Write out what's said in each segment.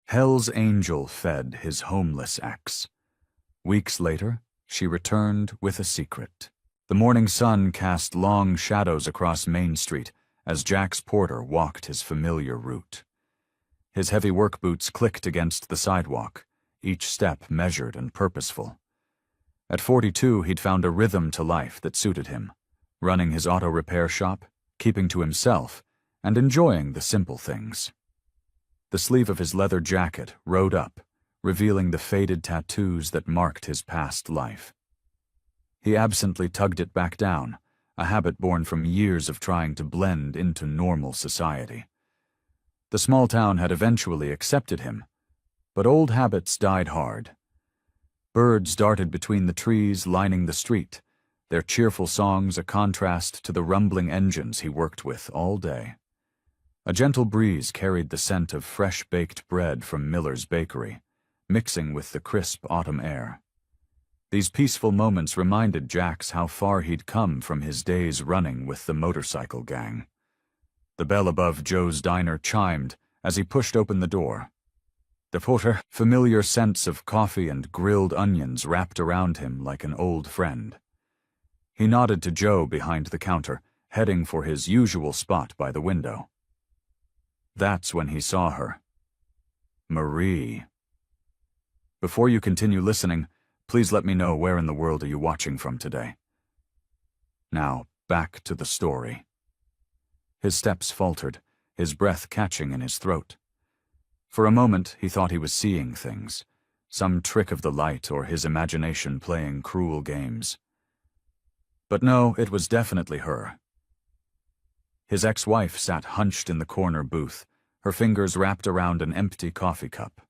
Hell's Angel fed his homeless ex. Weeks later, she returned with a secret. The morning sun cast long shadows across Main Street as Jack's porter walked his familiar route. His heavy work boots clicked against the sidewalk, each step measured and purposeful. At 42, he'd found a rhythm to life that suited him, running his auto repair shop, keeping to himself, and enjoying the simple things. The sleeve of his leather jacket rode up, revealing the faded tattoos that marked his past life. He absently tugged it back down, a habit born from years of trying to blend into normal society. The small town had eventually accepted him, but old habits died hard. Birds darted between the trees lining the street, their cheerful songs a contrast to the rumbling engines he worked with all day. A gentle breeze carried the scent of fresh-baked bread from Miller's bakery, mixing with the crisp autumn air. These peaceful moments reminded Jax how far he'd come from his days running with the motorcycle gang. The bell above Joe's diner chimed as he pushed open the door. The porter, familiar scents of coffee and grilled onions wrapped around him like an old friend. He nodded to Joe behind the counter, heading for his usual spot by the window. That's when he saw her. Marie. Before you continue listening, please let me know where in the world are you watching from today. Now, back to the story. His steps faltered, his breath catching in his throat. For a moment, he thought he was seeing things, some trick of the light or his imagination playing cruel games. But no, it was definitely her. His ex-wife sat hunched in the corner booth, her fingers wrapped around an empty coffee cup.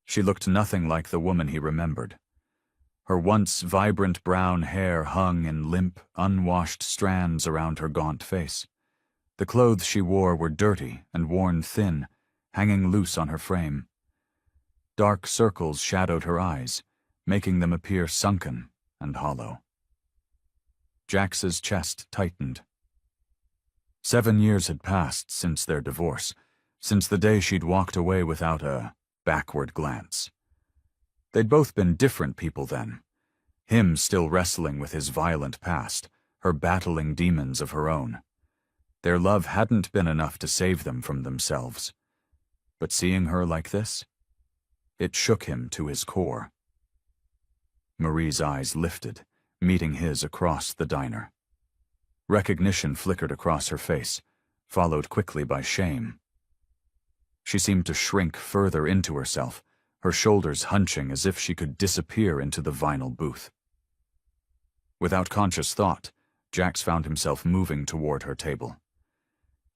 She looked nothing like the woman he remembered. Her once vibrant brown hair hung in limp, unwashed strands around her gaunt face. The clothes she wore were dirty and worn thin, hanging loose on her frame. Dark circles shadowed her eyes, making them appear sunken and hollow. Jax's chest tightened. 7 years had passed since their divorce, since the day she'd walked away without a backward glance. They'd both been different people then, him still wrestling with his violent past, her battling demons of her own. Their love hadn't been enough to save them from themselves. But seeing her like this, it shook him to his core. Marie's eyes lifted, meeting his across the diner. Recognition flickered across her face, followed quickly by shame. She seemed to shrink further into herself, her shoulders hunching as if she could disappear into the vinyl booth. Without conscious thought, Jax found himself moving toward her table.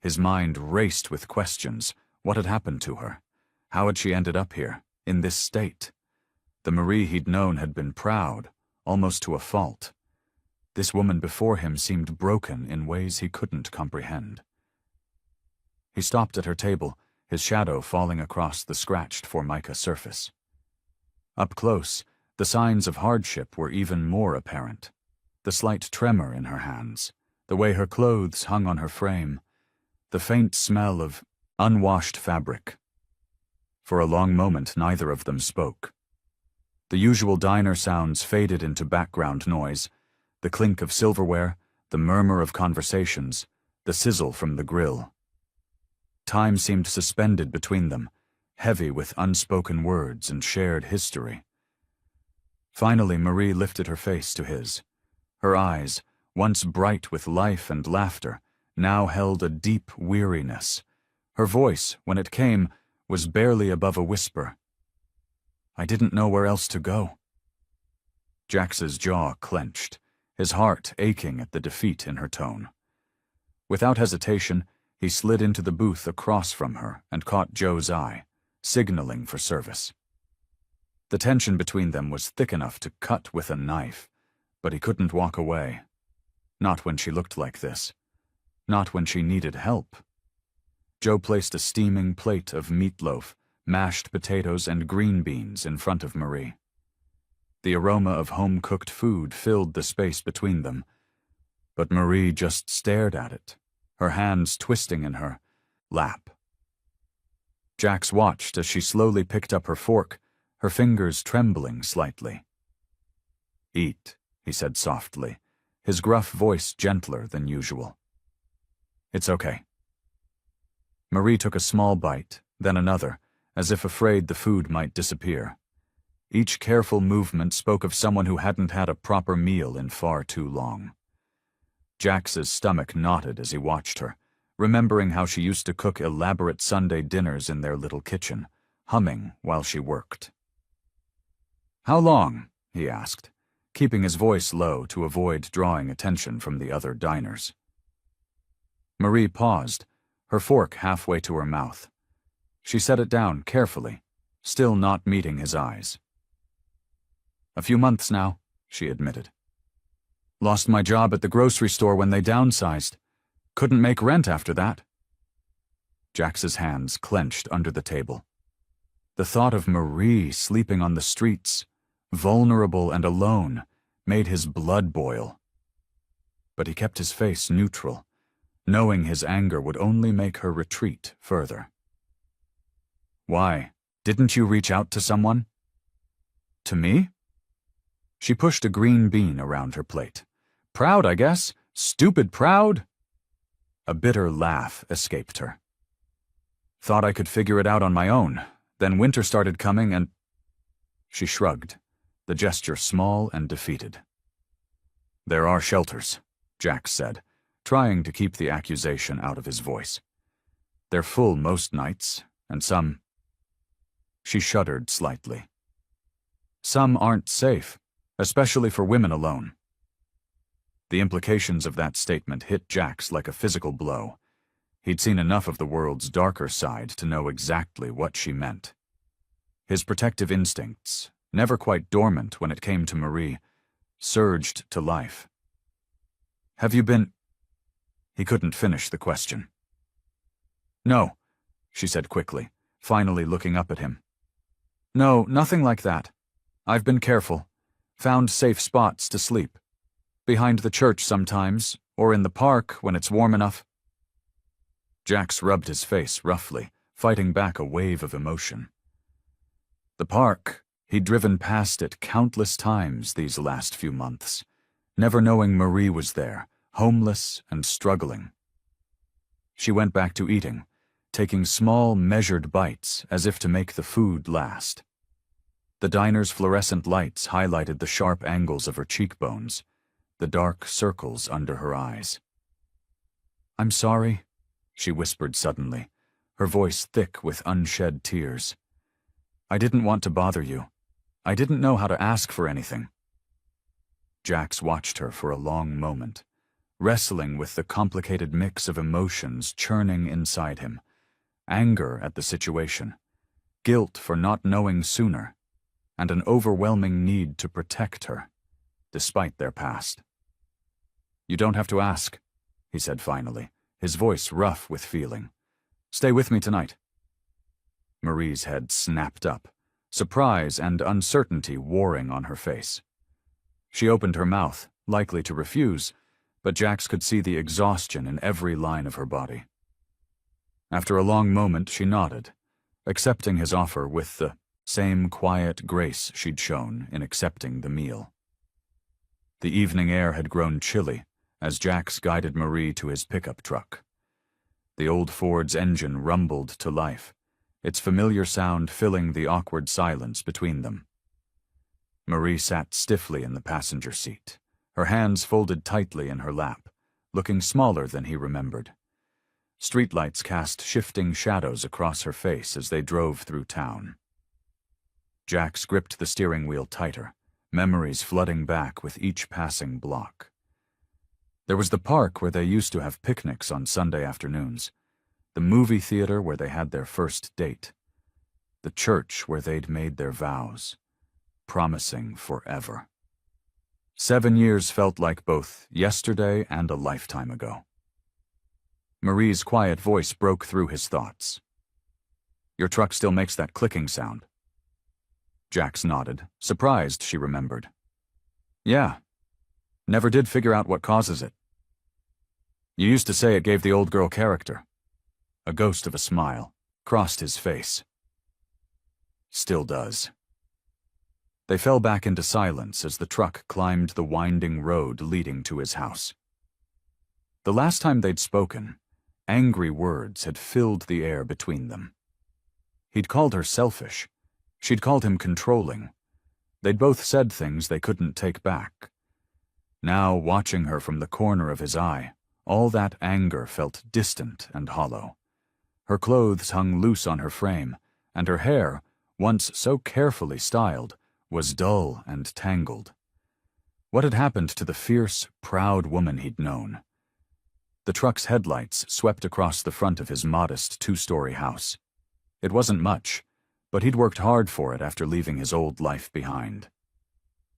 His mind raced with questions. What had happened to her? How had she ended up here, in this state? The Marie he'd known had been proud, almost to a fault. This woman before him seemed broken in ways he couldn't comprehend. He stopped at her table, his shadow falling across the scratched Formica surface. Up close, the signs of hardship were even more apparent. The slight tremor in her hands, the way her clothes hung on her frame, the faint smell of unwashed fabric. For a long moment, neither of them spoke. The usual diner sounds faded into background noise, the clink of silverware, the murmur of conversations, the sizzle from the grill. Time seemed suspended between them, heavy with unspoken words and shared history. Finally, Marie lifted her face to his. Her eyes, once bright with life and laughter, now held a deep weariness. Her voice, when it came, was barely above a whisper. I didn't know where else to go. Jax's jaw clenched, his heart aching at the defeat in her tone. Without hesitation, he slid into the booth across from her and caught Joe's eye, signaling for service. The tension between them was thick enough to cut with a knife, but he couldn't walk away. Not when she looked like this. Not when she needed help. Joe placed a steaming plate of meatloaf, mashed potatoes, and green beans in front of Marie. The aroma of home-cooked food filled the space between them, but Marie just stared at it, her hands twisting in her lap. Jax watched as she slowly picked up her fork, her fingers trembling slightly. "Eat," he said softly, his gruff voice gentler than usual. "It's okay." Marie took a small bite, then another, as if afraid the food might disappear. Each careful movement spoke of someone who hadn't had a proper meal in far too long. Jax's stomach knotted as he watched her, remembering how she used to cook elaborate Sunday dinners in their little kitchen, humming while she worked. "How long?" he asked, keeping his voice low to avoid drawing attention from the other diners. Marie paused, her fork halfway to her mouth. She set it down carefully, still not meeting his eyes. "A few months now," she admitted. "Lost my job at the grocery store when they downsized. Couldn't make rent after that." Jax's hands clenched under the table. The thought of Marie sleeping on the streets, vulnerable and alone, made his blood boil. But he kept his face neutral, knowing his anger would only make her retreat further. "Why? Didn't you reach out to someone?" "To me?" She pushed a green bean around her plate. "Proud, I guess. Stupid proud." A bitter laugh escaped her. "Thought I could figure it out on my own. Then winter started coming and—" She shrugged, the gesture small and defeated. "There are shelters," Jax said, trying to keep the accusation out of his voice. "They're full most nights, and some—" She shuddered slightly. "Some aren't safe, especially for women alone." The implications of that statement hit Jax like a physical blow. He'd seen enough of the world's darker side to know exactly what she meant. His protective instincts, never quite dormant when it came to Marie, surged to life. "Have you been—" He couldn't finish the question. "No," she said quickly, finally looking up at him. "No, nothing like that. I've been careful. Found safe spots to sleep. Behind the church sometimes, or in the park when it's warm enough." Jax rubbed his face roughly, fighting back a wave of emotion. The park, he'd driven past it countless times these last few months, never knowing Marie was there, homeless and struggling. She went back to eating, taking small, measured bites as if to make the food last. The diner's fluorescent lights highlighted the sharp angles of her cheekbones, the dark circles under her eyes. "I'm sorry," she whispered suddenly, her voice thick with unshed tears. "I didn't want to bother you. I didn't know how to ask for anything." Jax watched her for a long moment, wrestling with the complicated mix of emotions churning inside him. Anger at the situation, guilt for not knowing sooner, and an overwhelming need to protect her, despite their past. "You don't have to ask," he said finally, his voice rough with feeling. "Stay with me tonight." Marie's head snapped up, surprise and uncertainty warring on her face. She opened her mouth, likely to refuse, but Jax could see the exhaustion in every line of her body. After a long moment, she nodded, accepting his offer with the same quiet grace she'd shown in accepting the meal. The evening air had grown chilly as Jax guided Marie to his pickup truck. The old Ford's engine rumbled to life, its familiar sound filling the awkward silence between them. Marie sat stiffly in the passenger seat, her hands folded tightly in her lap, looking smaller than he remembered. Streetlights cast shifting shadows across her face as they drove through town. Jax gripped the steering wheel tighter, memories flooding back with each passing block. There was the park where they used to have picnics on Sunday afternoons, the movie theater where they had their first date, the church where they'd made their vows, promising forever. 7 years felt like both yesterday and a lifetime ago. Marie's quiet voice broke through his thoughts. "Your truck still makes that clicking sound." Jax nodded, surprised she remembered. "Yeah. Never did figure out what causes it." "You used to say it gave the old girl character." A ghost of a smile crossed his face. Still does. They fell back into silence as the truck climbed the winding road leading to his house. The last time they'd spoken, angry words had filled the air between them. He'd called her selfish. She'd called him controlling. They'd both said things they couldn't take back. Now, watching her from the corner of his eye, all that anger felt distant and hollow. Her clothes hung loose on her frame, and her hair, once so carefully styled, was dull and tangled. What had happened to the fierce, proud woman he'd known? The truck's headlights swept across the front of his modest two-story house. It wasn't much, but he'd worked hard for it after leaving his old life behind.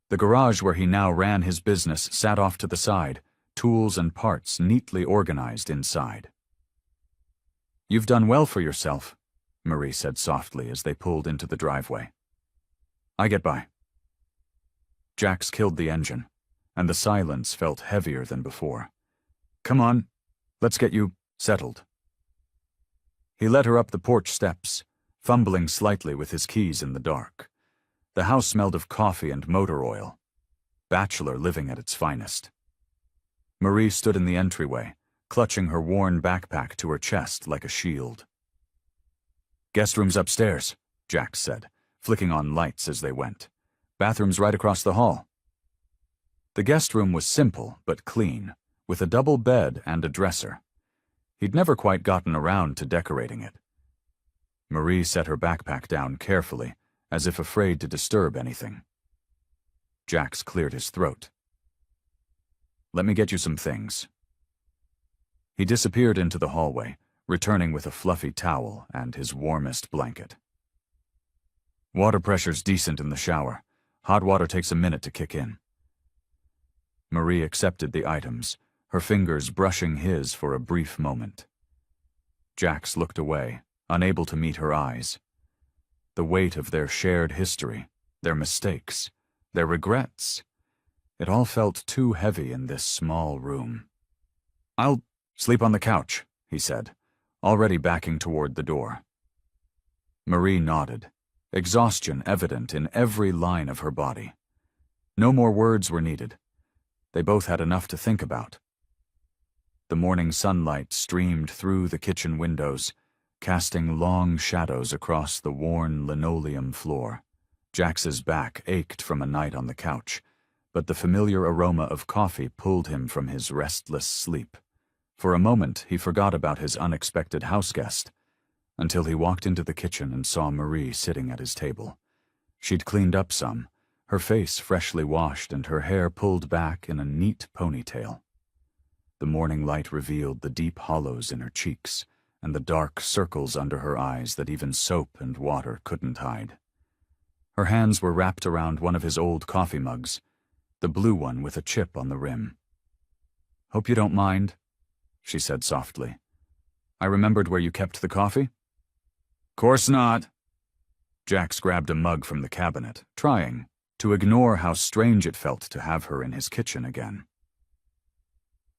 The garage where he now ran his business sat off to the side, tools and parts neatly organized inside. "You've done well for yourself," Marie said softly as they pulled into the driveway. "I get by." Jax killed the engine, and the silence felt heavier than before. "Come on, let's get you settled." He led her up the porch steps, fumbling slightly with his keys in the dark. The house smelled of coffee and motor oil. Bachelor living at its finest. Marie stood in the entryway, clutching her worn backpack to her chest like a shield. "Guest room's upstairs," Jax said, flicking on lights as they went. "Bathroom's right across the hall." The guest room was simple but clean, with a double bed and a dresser. He'd never quite gotten around to decorating it. Marie set her backpack down carefully, as if afraid to disturb anything. Jax cleared his throat. "Let me get you some things." He disappeared into the hallway, returning with a fluffy towel and his warmest blanket. "Water pressure's decent in the shower. Hot water takes a minute to kick in." Marie accepted the items, her fingers brushing his for a brief moment. Jax looked away, unable to meet her eyes. The weight of their shared history, their mistakes, their regrets, it all felt too heavy in this small room. "I'll sleep on the couch," he said, already backing toward the door. Marie nodded, exhaustion evident in every line of her body. No more words were needed. They both had enough to think about. The morning sunlight streamed through the kitchen windows, casting long shadows across the worn linoleum floor. Jax's back ached from a night on the couch, but the familiar aroma of coffee pulled him from his restless sleep. For a moment, he forgot about his unexpected houseguest, until he walked into the kitchen and saw Marie sitting at his table. She'd cleaned up some, her face freshly washed and her hair pulled back in a neat ponytail. The morning light revealed the deep hollows in her cheeks and the dark circles under her eyes that even soap and water couldn't hide. Her hands were wrapped around one of his old coffee mugs, the blue one with a chip on the rim. "Hope you don't mind," she said softly. "I remembered where you kept the coffee." "Course not." Jax grabbed a mug from the cabinet, trying to ignore how strange it felt to have her in his kitchen again.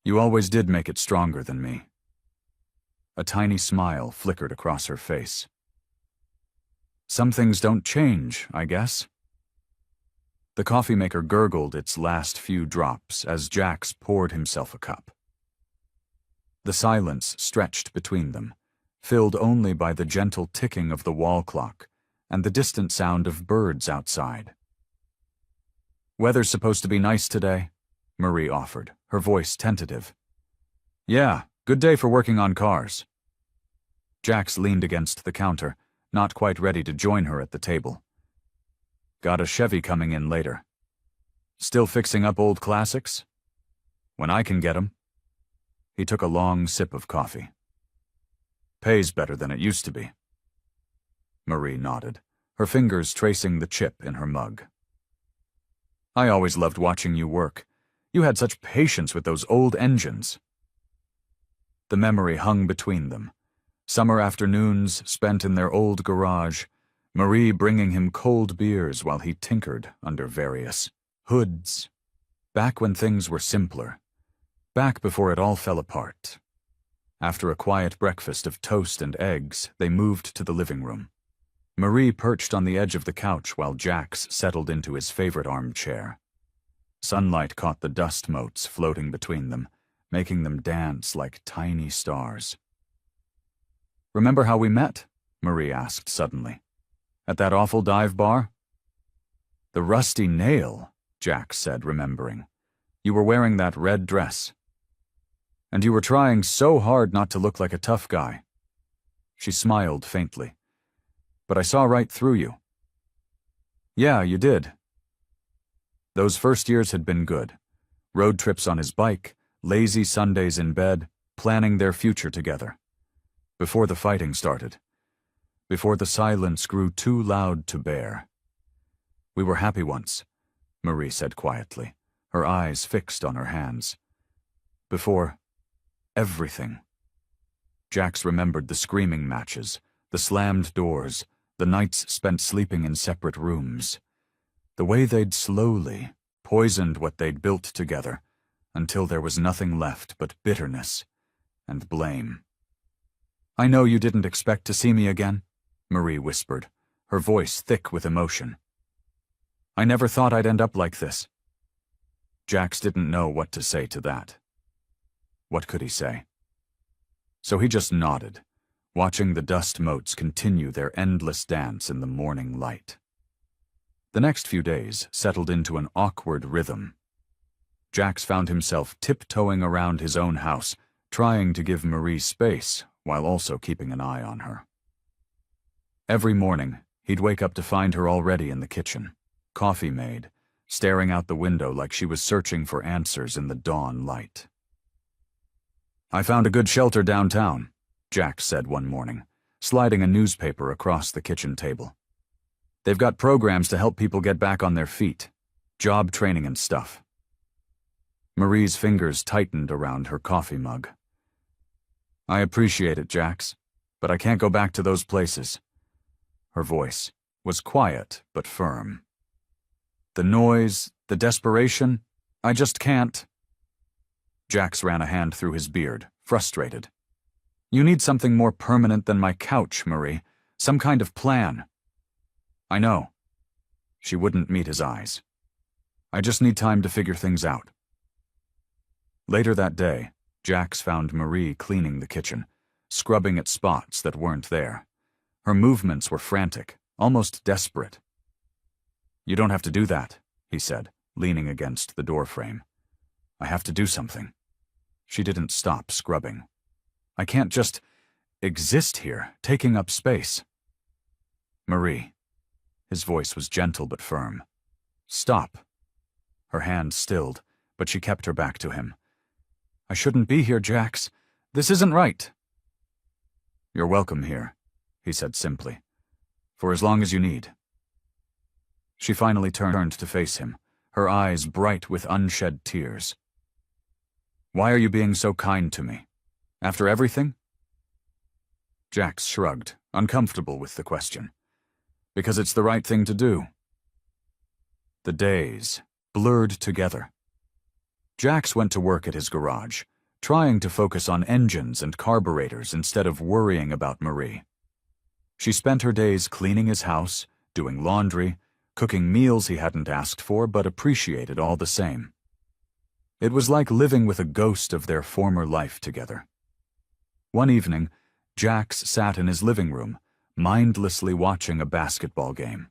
"You always did make it stronger than me." A tiny smile flickered across her face. "Some things don't change, I guess." The coffee maker gurgled its last few drops as Jax poured himself a cup. The silence stretched between them, filled only by the gentle ticking of the wall clock and the distant sound of birds outside. "Weather's supposed to be nice today," Marie offered, her voice tentative. "Yeah, good day for working on cars." Jax leaned against the counter, not quite ready to join her at the table. "Got a Chevy coming in later. Still fixing up old classics? When I can get 'em." He took a long sip of coffee. "Pays better than it used to be." Marie nodded, her fingers tracing the chip in her mug. "I always loved watching you work. You had such patience with those old engines." The memory hung between them. Summer afternoons spent in their old garage, Marie bringing him cold beers while he tinkered under various hoods. Back when things were simpler. Back before it all fell apart. After a quiet breakfast of toast and eggs, they moved to the living room. Marie perched on the edge of the couch while Jax settled into his favorite armchair. Sunlight caught the dust motes floating between them, making them dance like tiny stars. "Remember how we met?" Marie asked suddenly. "At that awful dive bar?" "The rusty nail," Jax said, remembering. "You were wearing that red dress. And you were trying so hard not to look like a tough guy." She smiled faintly. "But I saw right through you." "Yeah, you did." Those first years had been good. Road trips on his bike, lazy Sundays in bed, planning their future together. Before the fighting started. Before the silence grew too loud to bear. "We were happy once," Marie said quietly, her eyes fixed on her hands. "Before everything." Jax remembered the screaming matches, the slammed doors, the nights spent sleeping in separate rooms. The way they'd slowly poisoned what they'd built together until there was nothing left but bitterness and blame. "I know you didn't expect to see me again," Marie whispered, her voice thick with emotion. "I never thought I'd end up like this." Jax didn't know what to say to that. What could he say? So he just nodded, watching the dust motes continue their endless dance in the morning light. The next few days settled into an awkward rhythm. Jax found himself tiptoeing around his own house, trying to give Marie space while also keeping an eye on her. Every morning, he'd wake up to find her already in the kitchen, coffee made, staring out the window like she was searching for answers in the dawn light. "I found a good shelter downtown," Jax said one morning, sliding a newspaper across the kitchen table. "They've got programs to help people get back on their feet, job training and stuff." Marie's fingers tightened around her coffee mug. "I appreciate it, Jax, but I can't go back to those places." Her voice was quiet but firm. "The noise, the desperation, I just can't." Jax ran a hand through his beard, frustrated. "You need something more permanent than my couch, Marie. Some kind of plan." "I know." She wouldn't meet his eyes. "I just need time to figure things out." Later that day, Jax found Marie cleaning the kitchen, scrubbing at spots that weren't there. Her movements were frantic, almost desperate. "You don't have to do that," he said, leaning against the doorframe. "I have to do something." She didn't stop scrubbing. "I can't just exist here, taking up space." "Marie." His voice was gentle but firm. "Stop." Her hand stilled, but she kept her back to him. "I shouldn't be here, Jax. This isn't right." "You're welcome here," he said simply. "For as long as you need." She finally turned to face him, her eyes bright with unshed tears. "Why are you being so kind to me? After everything?" Jax shrugged, uncomfortable with the question. "Because it's the right thing to do." The days blurred together. Jax went to work at his garage, trying to focus on engines and carburetors instead of worrying about Marie. She spent her days cleaning his house, doing laundry, cooking meals he hadn't asked for but appreciated all the same. It was like living with a ghost of their former life together. One evening, Jax sat in his living room, mindlessly watching a basketball game.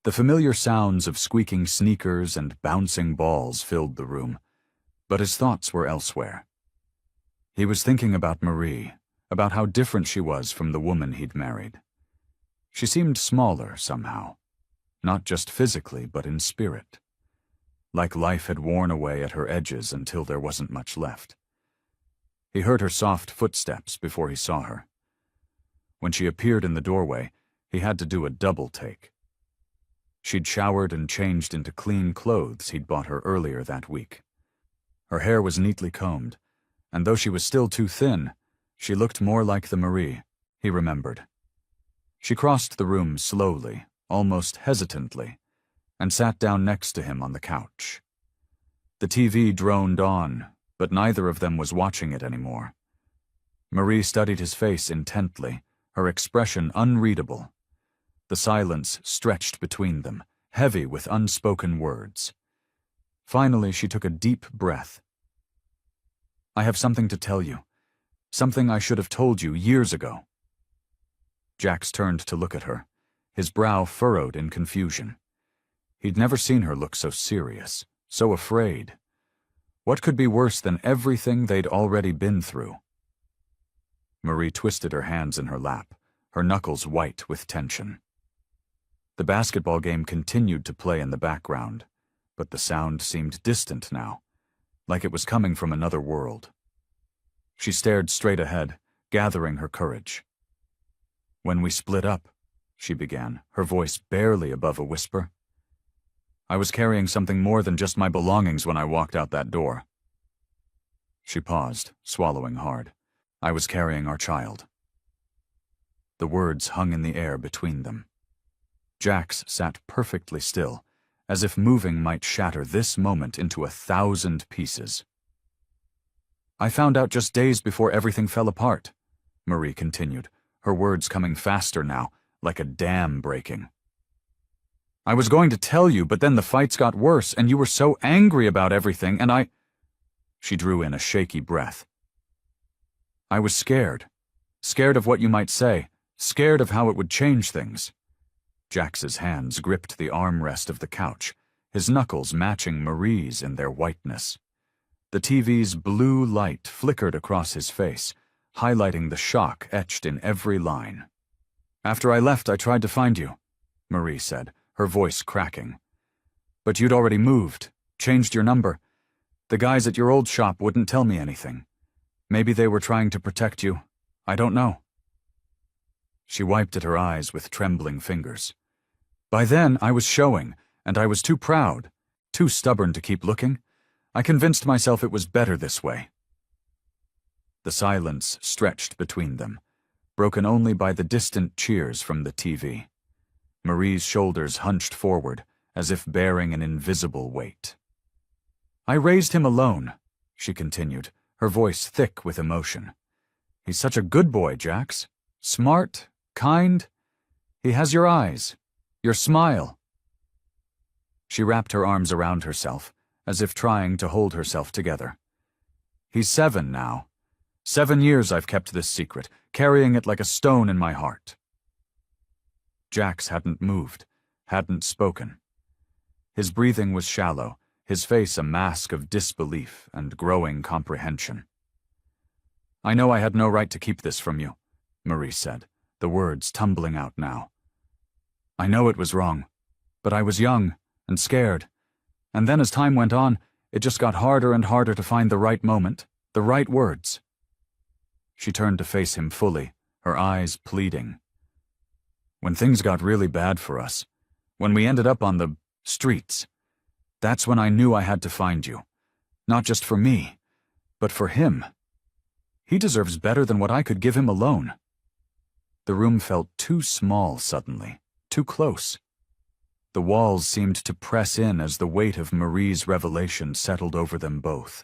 The familiar sounds of squeaking sneakers and bouncing balls filled the room, but his thoughts were elsewhere. He was thinking about Marie, about how different she was from the woman he'd married. She seemed smaller somehow, not just physically but in spirit. Like life had worn away at her edges until there wasn't much left. He heard her soft footsteps before he saw her. When she appeared in the doorway, he had to do a double take. She'd showered and changed into clean clothes he'd bought her earlier that week. Her hair was neatly combed, and though she was still too thin, she looked more like the Marie he remembered. She crossed the room slowly, almost hesitantly, and sat down next to him on the couch. The TV droned on, but neither of them was watching it anymore. Marie studied his face intently, her expression unreadable. The silence stretched between them, heavy with unspoken words. Finally, she took a deep breath. "I have something to tell you. Something I should have told you years ago." Jax turned to look at her, his brow furrowed in confusion. He'd never seen her look so serious, so afraid. What could be worse than everything they'd already been through? Marie twisted her hands in her lap, her knuckles white with tension. The basketball game continued to play in the background, but the sound seemed distant now, like it was coming from another world. She stared straight ahead, gathering her courage. "When we split up," she began, her voice barely above a whisper, "I was carrying something more than just my belongings when I walked out that door." She paused, swallowing hard. "I was carrying our child." The words hung in the air between them. Jax sat perfectly still, as if moving might shatter this moment into 1,000 pieces. "I found out just days before everything fell apart," Marie continued, her words coming faster now, like a dam breaking. "I was going to tell you, but then the fights got worse, and you were so angry about everything, and I—" She drew in a shaky breath. "I was scared. Scared of what you might say, scared of how it would change things." Jax's hands gripped the armrest of the couch, his knuckles matching Marie's in their whiteness. The TV's blue light flickered across his face, highlighting the shock etched in every line. "After I left, I tried to find you," Marie said, her voice cracking. "But you'd already moved, changed your number. The guys at your old shop wouldn't tell me anything. Maybe they were trying to protect you. I don't know." She wiped at her eyes with trembling fingers. "By then, I was showing, and I was too proud, too stubborn to keep looking. I convinced myself it was better this way." The silence stretched between them, broken only by the distant cheers from the TV. Marie's shoulders hunched forward, as if bearing an invisible weight. "I raised him alone," she continued, her voice thick with emotion. "He's such a good boy, Jax. Smart, kind. He has your eyes, your smile." She wrapped her arms around herself, as if trying to hold herself together. "He's 7 now. 7 years I've kept this secret, carrying it like a stone in my heart." Jax hadn't moved, hadn't spoken. His breathing was shallow, his face a mask of disbelief and growing comprehension. "I know I had no right to keep this from you," Marie said, the words tumbling out now. "I know it was wrong, but I was young and scared, and then as time went on, it just got harder and harder to find the right moment, the right words." She turned to face him fully, her eyes pleading. "When things got really bad for us, when we ended up on the streets, that's when I knew I had to find you. Not just for me, but for him. He deserves better than what I could give him alone." The room felt too small suddenly, too close. The walls seemed to press in as the weight of Marie's revelation settled over them both.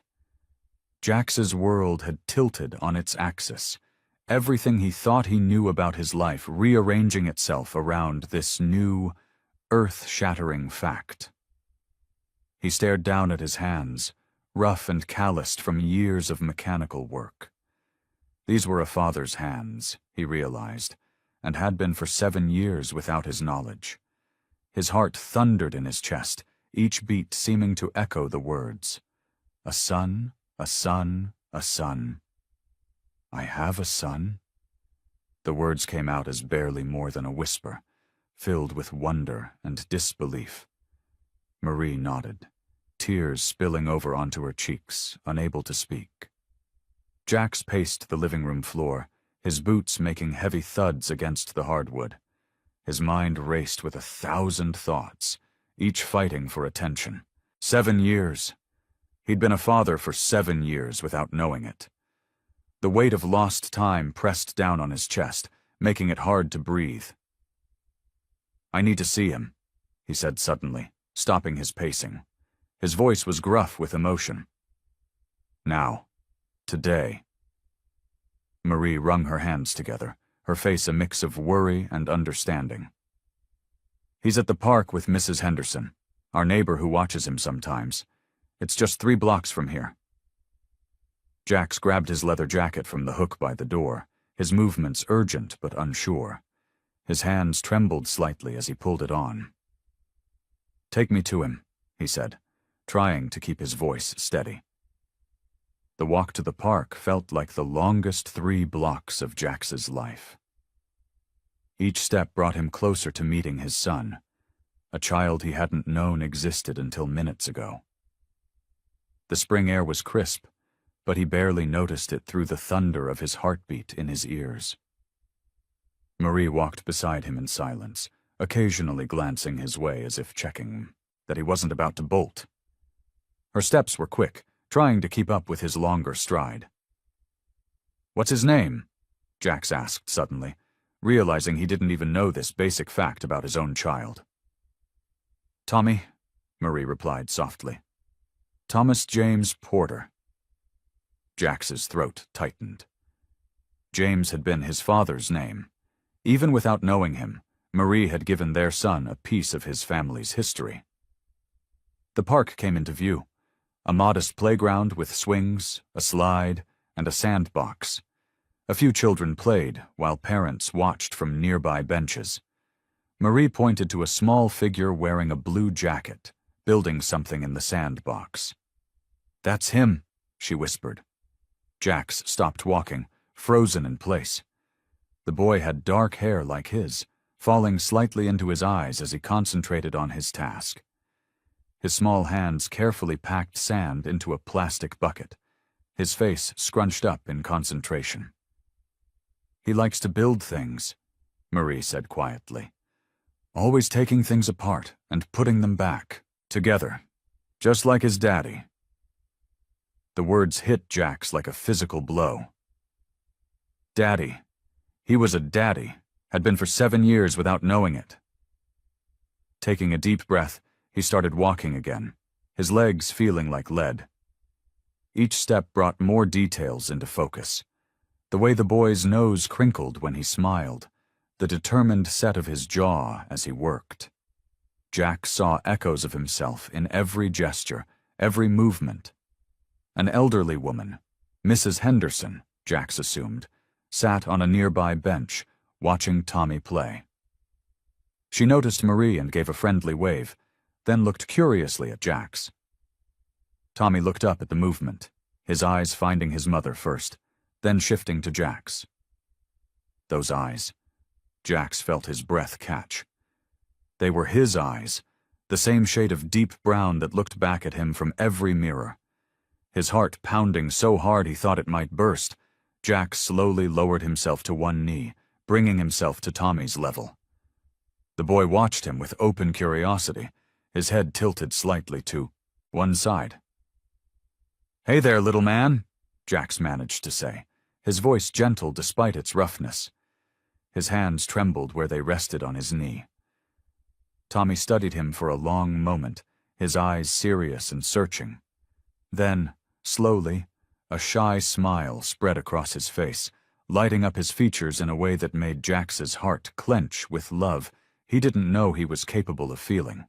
Jax's world had tilted on its axis, everything he thought he knew about his life rearranging itself around this new, earth-shattering fact. He stared down at his hands, rough and calloused from years of mechanical work. These were a father's hands, he realized, and had been for 7 years without his knowledge. His heart thundered in his chest, each beat seeming to echo the words. "A son, a son, a son. I have a son?" The words came out as barely more than a whisper, filled with wonder and disbelief. Marie nodded, tears spilling over onto her cheeks, unable to speak. Jax paced the living room floor, his boots making heavy thuds against the hardwood. His mind raced with 1,000 thoughts, each fighting for attention. 7 years. He'd been a father for 7 years without knowing it. The weight of lost time pressed down on his chest, making it hard to breathe. "I need to see him," he said suddenly, stopping his pacing. His voice was gruff with emotion. "Now. Today." Marie wrung her hands together, her face a mix of worry and understanding. "He's at the park with Mrs. Henderson, our neighbor who watches him sometimes. It's just 3 blocks from here." Jax grabbed his leather jacket from the hook by the door, his movements urgent but unsure. His hands trembled slightly as he pulled it on. "Take me to him," he said, trying to keep his voice steady. The walk to the park felt like the longest 3 blocks of Jax's life. Each step brought him closer to meeting his son, a child he hadn't known existed until minutes ago. The spring air was crisp, but he barely noticed it through the thunder of his heartbeat in his ears. Marie walked beside him in silence, occasionally glancing his way as if checking that he wasn't about to bolt. Her steps were quick, trying to keep up with his longer stride. "What's his name?" Jax asked suddenly, realizing he didn't even know this basic fact about his own child. "Tommy," Marie replied softly. "Thomas James Porter." Jax's throat tightened. James had been his father's name. Even without knowing him, Marie had given their son a piece of his family's history. The park came into view, a modest playground with swings, a slide, and a sandbox. A few children played, while parents watched from nearby benches. Marie pointed to a small figure wearing a blue jacket, building something in the sandbox. "That's him," she whispered. Jax stopped walking, frozen in place. The boy had dark hair like his, falling slightly into his eyes as he concentrated on his task. His small hands carefully packed sand into a plastic bucket, his face scrunched up in concentration. "He likes to build things," Marie said quietly. "Always taking things apart and putting them back, together, just like his daddy." The words hit Jax like a physical blow. Daddy. He was a daddy, had been for 7 years without knowing it. Taking a deep breath, he started walking again, his legs feeling like lead. Each step brought more details into focus. The way the boy's nose crinkled when he smiled, the determined set of his jaw as he worked. Jax saw echoes of himself in every gesture, every movement. An elderly woman, Mrs. Henderson, Jax assumed, sat on a nearby bench, watching Tommy play. She noticed Marie and gave a friendly wave, then looked curiously at Jax. Tommy looked up at the movement, his eyes finding his mother first, then shifting to Jax. Those eyes. Jax felt his breath catch. They were his eyes, the same shade of deep brown that looked back at him from every mirror. His heart pounding so hard he thought it might burst, Jax slowly lowered himself to one knee, bringing himself to Tommy's level. The boy watched him with open curiosity, his head tilted slightly to one side. "Hey there, little man," Jax managed to say, his voice gentle despite its roughness. His hands trembled where they rested on his knee. Tommy studied him for a long moment, his eyes serious and searching. Then, slowly, a shy smile spread across his face, lighting up his features in a way that made Jax's heart clench with love he didn't know he was capable of feeling.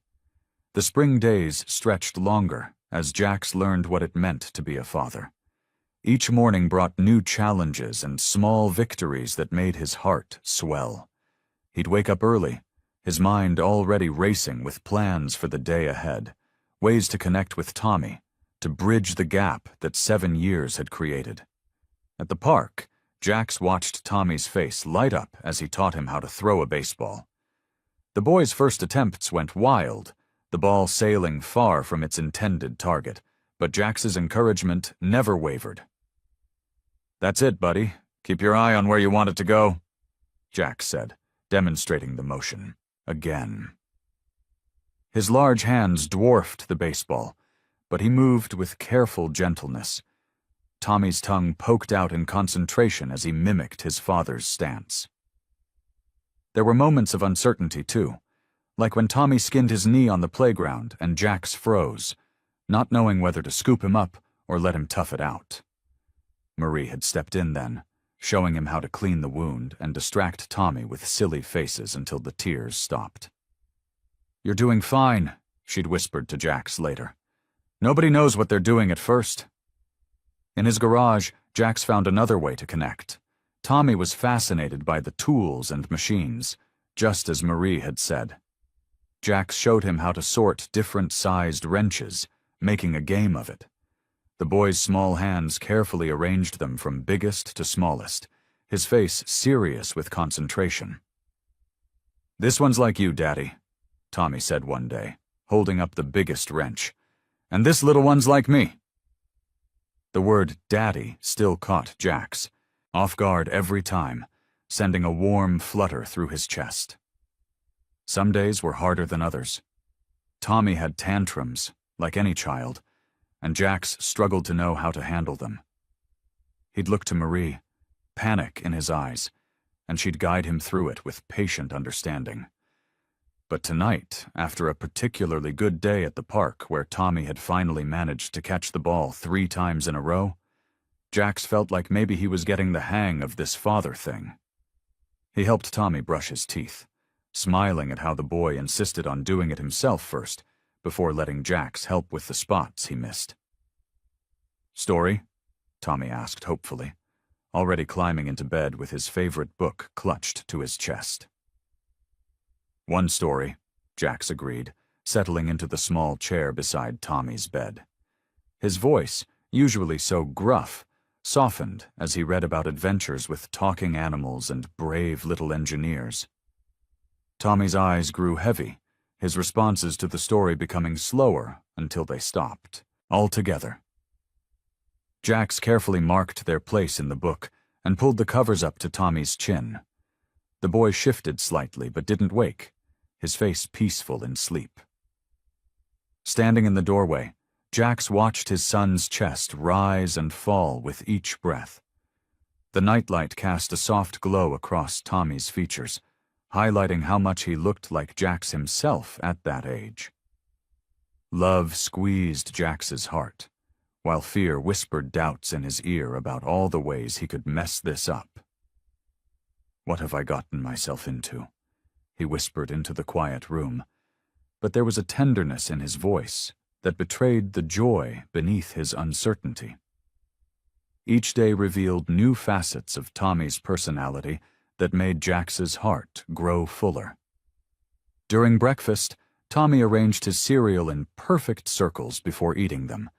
The spring days stretched longer as Jax learned what it meant to be a father. Each morning brought new challenges and small victories that made his heart swell. He'd wake up early, his mind already racing with plans for the day ahead, ways to connect with Tommy, to bridge the gap that 7 years had created. At the park, Jax watched Tommy's face light up as he taught him how to throw a baseball. The boy's first attempts went wild, the ball sailing far from its intended target, but Jax's encouragement never wavered. "That's it, buddy. Keep your eye on where you want it to go," Jax said, demonstrating the motion. Again. His large hands dwarfed the baseball, but he moved with careful gentleness. Tommy's tongue poked out in concentration as he mimicked his father's stance. There were moments of uncertainty, too, like when Tommy skinned his knee on the playground and Jax froze, not knowing whether to scoop him up or let him tough it out. Marie had stepped in then, showing him how to clean the wound and distract Tommy with silly faces until the tears stopped. "You're doing fine," she'd whispered to Jax later. "Nobody knows what they're doing at first." In his garage, Jax found another way to connect. Tommy was fascinated by the tools and machines, just as Marie had said. Jax showed him how to sort different-sized wrenches, making a game of it. The boy's small hands carefully arranged them from biggest to smallest, his face serious with concentration. "This one's like you, Daddy," Tommy said one day, holding up the biggest wrench. "And this little one's like me." The word Daddy still caught Jax, off guard every time, sending a warm flutter through his chest. Some days were harder than others. Tommy had tantrums, like any child, and Jax struggled to know how to handle them. He'd look to Marie, panic in his eyes, and she'd guide him through it with patient understanding. But tonight, after a particularly good day at the park where Tommy had finally managed to catch the ball 3 times in a row, Jax felt like maybe he was getting the hang of this father thing. He helped Tommy brush his teeth, smiling at how the boy insisted on doing it himself first, before letting Jax help with the spots he missed. "Story?" Tommy asked hopefully, already climbing into bed with his favorite book clutched to his chest. "One story," Jax agreed, settling into the small chair beside Tommy's bed. His voice, usually so gruff, softened as he read about adventures with talking animals and brave little engineers. Tommy's eyes grew heavy, his responses to the story becoming slower until they stopped, altogether. Jax carefully marked their place in the book and pulled the covers up to Tommy's chin. The boy shifted slightly but didn't wake, his face peaceful in sleep. Standing in the doorway, Jax watched his son's chest rise and fall with each breath. The nightlight cast a soft glow across Tommy's features, highlighting how much he looked like Jax himself at that age. Love squeezed Jax's heart, while fear whispered doubts in his ear about all the ways he could mess this up. "What have I gotten myself into?" he whispered into the quiet room, but there was a tenderness in his voice that betrayed the joy beneath his uncertainty. Each day revealed new facets of Tommy's personality that made Jax's heart grow fuller. During breakfast, Tommy arranged his cereal in perfect circles before eating them,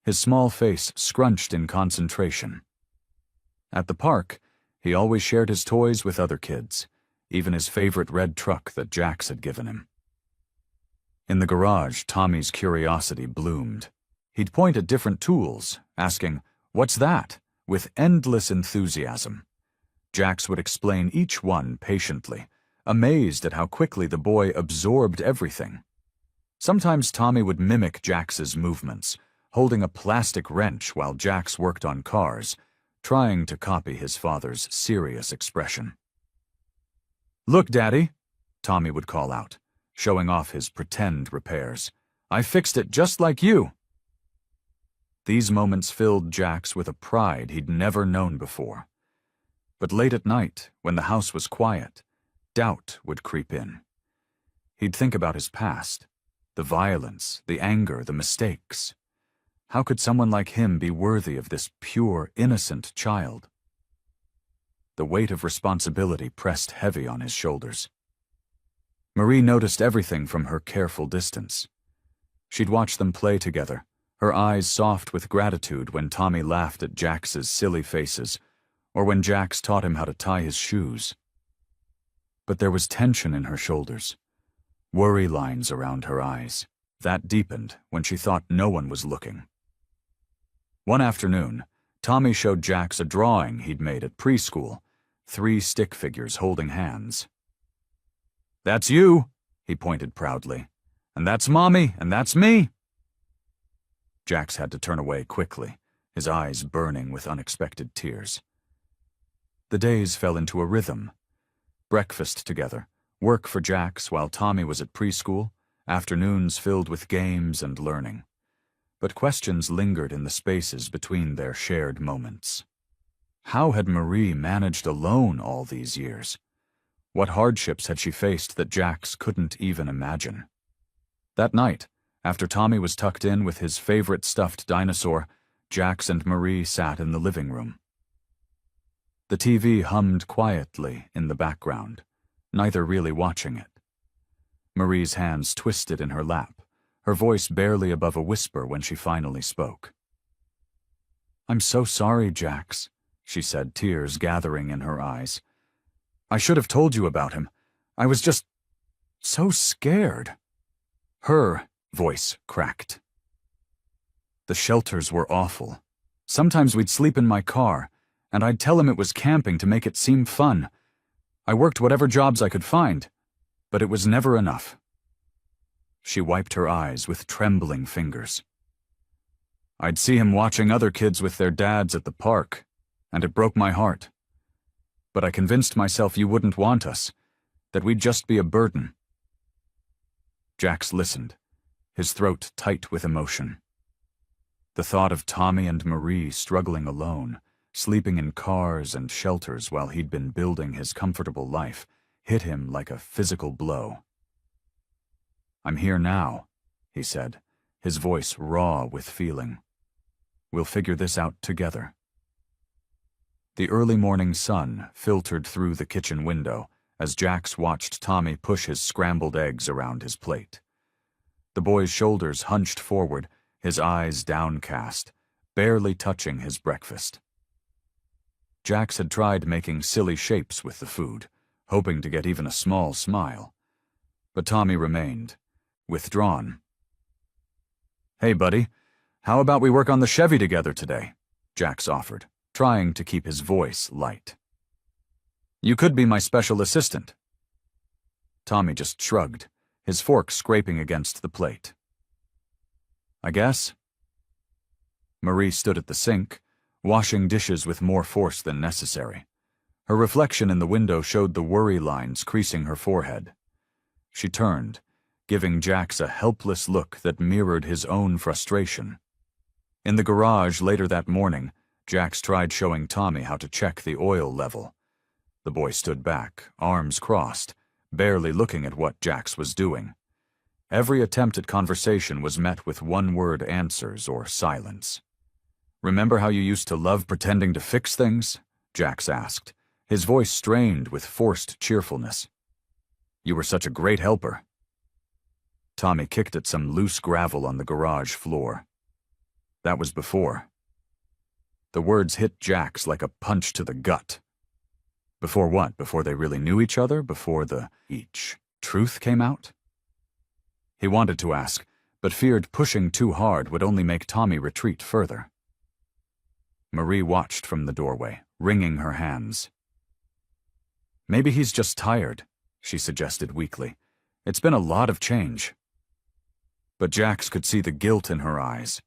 his small face scrunched in concentration. At the park, he always shared his toys with other kids, even his favorite red truck that Jax had given him. In the garage, Tommy's curiosity bloomed. He'd point at different tools, asking, "What's that?" with endless enthusiasm. Jax would explain each one patiently, amazed at how quickly the boy absorbed everything. Sometimes Tommy would mimic Jax's movements, holding a plastic wrench while Jax worked on cars, trying to copy his father's serious expression. "Look, Daddy," Tommy would call out, showing off his pretend repairs. "I fixed it just like you." These moments filled Jax with a pride he'd never known before. But late at night, when the house was quiet, doubt would creep in. He'd think about his past, the violence, the anger, the mistakes. How could someone like him be worthy of this pure, innocent child? The weight of responsibility pressed heavy on his shoulders. Marie noticed everything from her careful distance. She'd watch them play together, her eyes soft with gratitude when Tommy laughed at Jax's silly faces, or when Jax taught him how to tie his shoes. But there was tension in her shoulders, worry lines around her eyes, that deepened when she thought no one was looking. One afternoon, Tommy showed Jax a drawing he'd made at preschool, 3 stick figures holding hands. "That's you," he pointed proudly. "And that's Mommy, and that's me." Jax had to turn away quickly, his eyes burning with unexpected tears. The days fell into a rhythm. Breakfast together, work for Jax while Tommy was at preschool, afternoons filled with games and learning. But questions lingered in the spaces between their shared moments. How had Marie managed alone all these years? What hardships had she faced that Jax couldn't even imagine? That night, after Tommy was tucked in with his favorite stuffed dinosaur, Jax and Marie sat in the living room. The TV hummed quietly in the background, neither really watching it. Marie's hands twisted in her lap, her voice barely above a whisper when she finally spoke. "I'm so sorry, Jax," she said, tears gathering in her eyes. "I should have told you about him. I was just so scared." Her voice cracked. "The shelters were awful. Sometimes we'd sleep in my car, and I'd tell him it was camping to make it seem fun. I worked whatever jobs I could find, but it was never enough." She wiped her eyes with trembling fingers. "I'd see him watching other kids with their dads at the park, and it broke my heart. But I convinced myself you wouldn't want us, that we'd just be a burden." Jax listened, his throat tight with emotion. The thought of Tommy and Marie struggling alone, sleeping in cars and shelters while he'd been building his comfortable life, hit him like a physical blow. "I'm here now," he said, his voice raw with feeling. "We'll figure this out together." The early morning sun filtered through the kitchen window as Jax watched Tommy push his scrambled eggs around his plate. The boy's shoulders hunched forward, his eyes downcast, barely touching his breakfast. Jax had tried making silly shapes with the food, hoping to get even a small smile. But Tommy remained, withdrawn. "Hey, buddy, how about we work on the Chevy together today?" Jax offered, trying to keep his voice light. "You could be my special assistant." Tommy just shrugged, his fork scraping against the plate. "I guess." Marie stood at the sink, washing dishes with more force than necessary. Her reflection in the window showed the worry lines creasing her forehead. She turned, giving Jax a helpless look that mirrored his own frustration. In the garage later that morning, Jax tried showing Tommy how to check the oil level. The boy stood back, arms crossed, barely looking at what Jax was doing. Every attempt at conversation was met with one-word answers or silence. "Remember how you used to love pretending to fix things?" Jax asked, his voice strained with forced cheerfulness. "You were such a great helper." Tommy kicked at some loose gravel on the garage floor. "That was before." The words hit Jax like a punch to the gut. Before what? Before they really knew each other? Before the truth came out? He wanted to ask, but feared pushing too hard would only make Tommy retreat further. Marie watched from the doorway, wringing her hands. "Maybe he's just tired," she suggested weakly. "It's been a lot of change." But Jax could see the guilt in her eyes,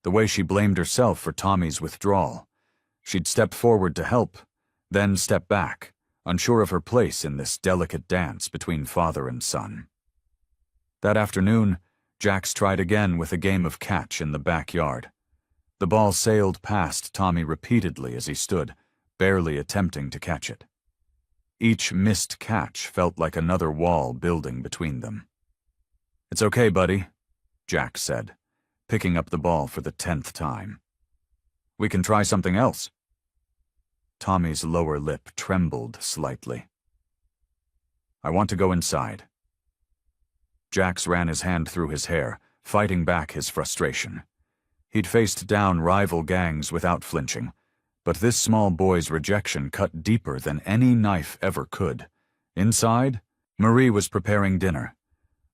the way she blamed herself for Tommy's withdrawal. She'd step forward to help, then step back, unsure of her place in this delicate dance between father and son. That afternoon, Jax tried again with a game of catch in the backyard. The ball sailed past Tommy repeatedly as he stood, barely attempting to catch it. Each missed catch felt like another wall building between them. "It's okay, buddy," Jax said, picking up the ball for the 10th time. "We can try something else." Tommy's lower lip trembled slightly. "I want to go inside." Jax ran his hand through his hair, fighting back his frustration. He'd faced down rival gangs without flinching, but this small boy's rejection cut deeper than any knife ever could. Inside, Marie was preparing dinner,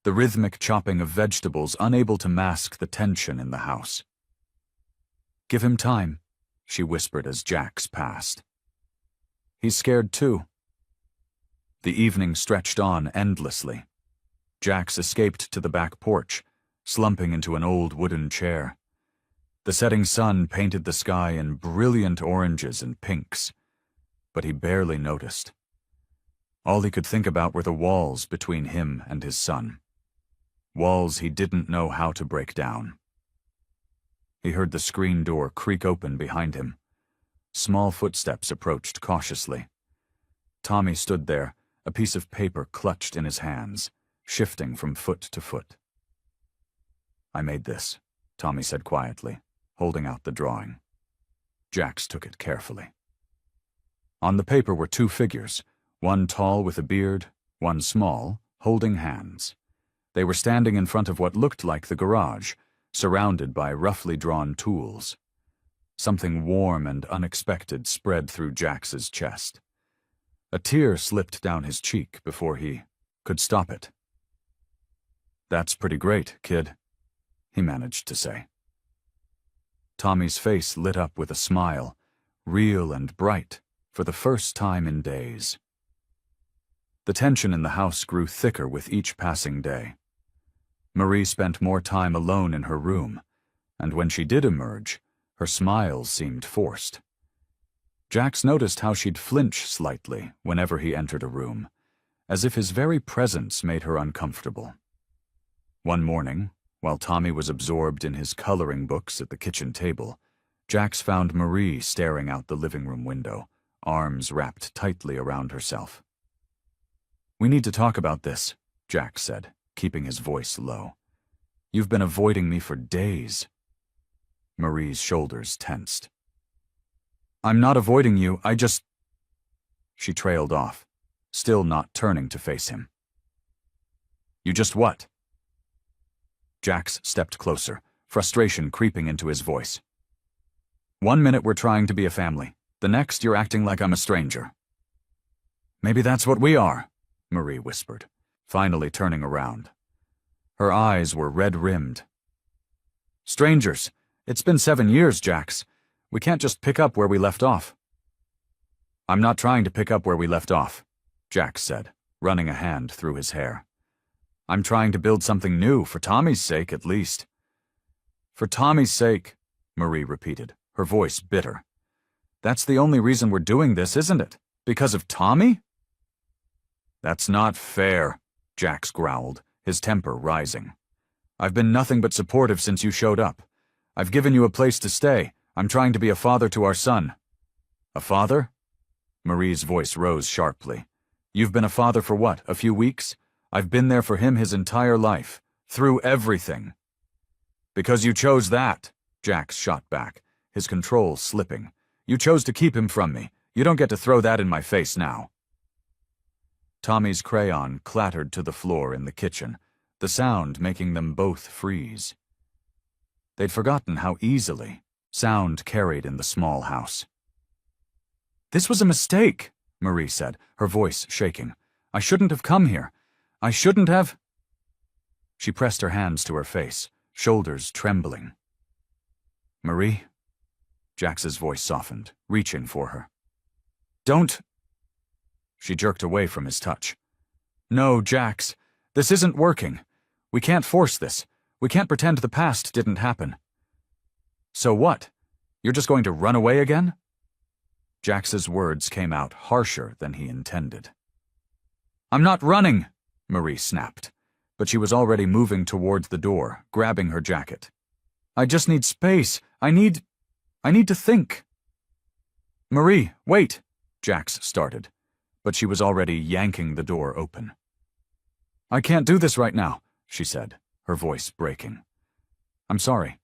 the rhythmic chopping of vegetables unable to mask the tension in the house. "Give him time," she whispered as Jax passed. "He's scared too." The evening stretched on endlessly. Jax escaped to the back porch, slumping into an old wooden chair. The setting sun painted the sky in brilliant oranges and pinks, but he barely noticed. All he could think about were the walls between him and his son. Walls he didn't know how to break down. He heard the screen door creak open behind him. Small footsteps approached cautiously. Tommy stood there, a piece of paper clutched in his hands, shifting from foot to foot. "I made this," Tommy said quietly, holding out the drawing. Jax took it carefully. On the paper were two figures, one tall with a beard, one small, holding hands. They were standing in front of what looked like the garage, surrounded by roughly drawn tools. Something warm and unexpected spread through Jax's chest. A tear slipped down his cheek before he could stop it. "That's pretty great, kid," he managed to say. Tommy's face lit up with a smile, real and bright, for the first time in days. The tension in the house grew thicker with each passing day. Marie spent more time alone in her room, and when she did emerge, her smiles seemed forced. Jax noticed how she'd flinch slightly whenever he entered a room, as if his very presence made her uncomfortable. One morning, while Tommy was absorbed in his coloring books at the kitchen table, Jax found Marie staring out the living room window, arms wrapped tightly around herself. "We need to talk about this," Jax said, keeping his voice low. "You've been avoiding me for days." Marie's shoulders tensed. "I'm not avoiding you, I just—" She trailed off, still not turning to face him. "You just what?" Jax stepped closer, frustration creeping into his voice. "One minute we're trying to be a family, the next you're acting like I'm a stranger." "Maybe that's what we are," Marie whispered, finally turning around. Her eyes were red-rimmed. "Strangers, it's been 7 years, Jax. We can't just pick up where we left off." "I'm not trying to pick up where we left off," Jax said, running a hand through his hair. "I'm trying to build something new, for Tommy's sake, at least." "For Tommy's sake," Marie repeated, her voice bitter. "That's the only reason we're doing this, isn't it? Because of Tommy?" "That's not fair," Jax growled, his temper rising. "I've been nothing but supportive since you showed up. I've given you a place to stay. I'm trying to be a father to our son." "A father?" Marie's voice rose sharply. "You've been a father for what, a few weeks? I've been there for him his entire life, through everything." "Because you chose that," Jax shot back, his control slipping. "You chose to keep him from me. You don't get to throw that in my face now." Tommy's crayon clattered to the floor in the kitchen, the sound making them both freeze. They'd forgotten how easily sound carried in the small house. "This was a mistake," Marie said, her voice shaking. "I shouldn't have come here. I shouldn't have—" She pressed her hands to her face, shoulders trembling. "Marie?" Jax's voice softened, reaching for her. "Don't—" She jerked away from his touch. "No, Jax, this isn't working. We can't force this. We can't pretend the past didn't happen." "So what? You're just going to run away again?" Jax's words came out harsher than he intended. "I'm not running," Marie snapped, but she was already moving towards the door, grabbing her jacket. "I just need space. I need to think." "Marie, wait," Jax started, but she was already yanking the door open. "I can't do this right now," she said, her voice breaking. "I'm sorry."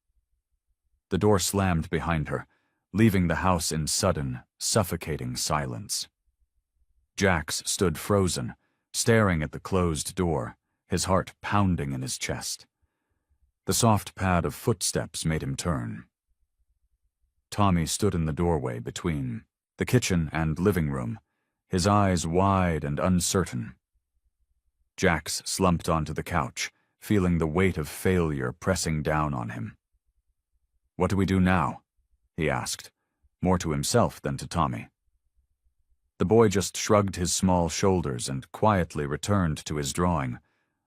The door slammed behind her, leaving the house in sudden, suffocating silence. Jax stood frozen, staring at the closed door, his heart pounding in his chest. The soft pad of footsteps made him turn. Tommy stood in the doorway between the kitchen and living room, his eyes wide and uncertain. Jax slumped onto the couch, feeling the weight of failure pressing down on him. "What do we do now?" he asked, more to himself than to Tommy. The boy just shrugged his small shoulders and quietly returned to his drawing,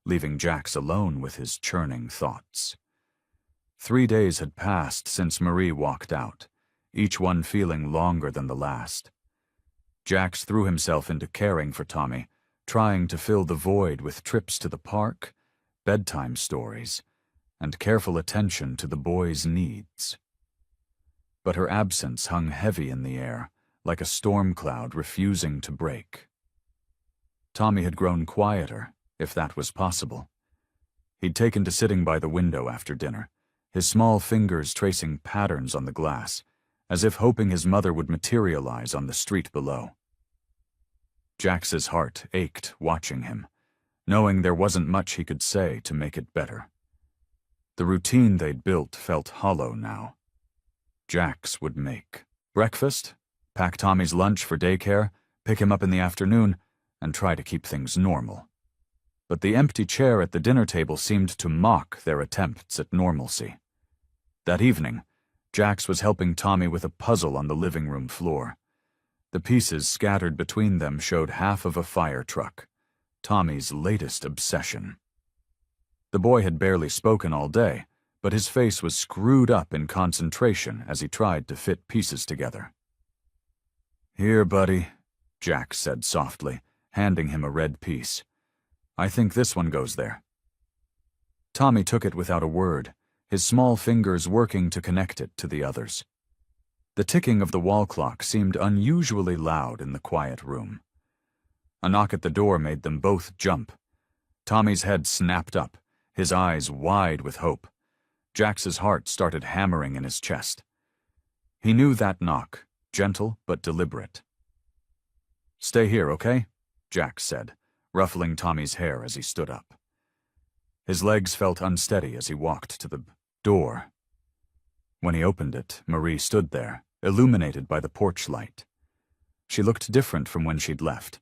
leaving Jax alone with his churning thoughts. 3 days had passed since Marie walked out, each one feeling longer than the last. Jax threw himself into caring for Tommy, trying to fill the void with trips to the park, bedtime stories, and careful attention to the boy's needs. but her absence hung heavy in the air, like a storm cloud refusing to break. Tommy had grown quieter, if that was possible. He'd taken to sitting by the window after dinner, his small fingers tracing patterns on the glass, as if hoping his mother would materialize on the street below. Jax's heart ached watching him, knowing there wasn't much he could say to make it better. The routine they'd built felt hollow now. Jax would make breakfast, pack Tommy's lunch for daycare, pick him up in the afternoon, and try to keep things normal. But the empty chair at the dinner table seemed to mock their attempts at normalcy. That evening, Jax was helping Tommy with a puzzle on the living room floor. The pieces scattered between them showed half of a fire truck, Tommy's latest obsession. The boy had barely spoken all day, but his face was screwed up in concentration as he tried to fit pieces together. "Here, buddy," Jax said softly, handing him a red piece. "I think this one goes there." Tommy took it without a word, his small fingers working to connect it to the others. The ticking of the wall clock seemed unusually loud in the quiet room. A knock at the door made them both jump. Tommy's head snapped up, his eyes wide with hope. Jax's heart started hammering in his chest. He knew that knock, gentle but deliberate. "Stay here, okay?" Jax said, ruffling Tommy's hair as he stood up. His legs felt unsteady as he walked to the door. When he opened it, Marie stood there, illuminated by the porch light. She looked different from when she'd left.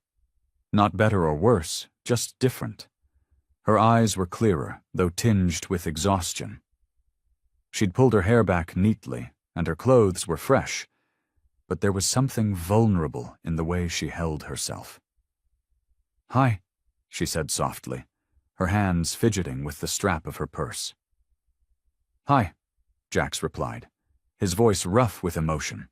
Not better or worse, just different. Her eyes were clearer, though tinged with exhaustion. She'd pulled her hair back neatly, and her clothes were fresh, but there was something vulnerable in the way she held herself. "Hi," she said softly, her hands fidgeting with the strap of her purse. "Hi," Jax replied, his voice rough with emotion.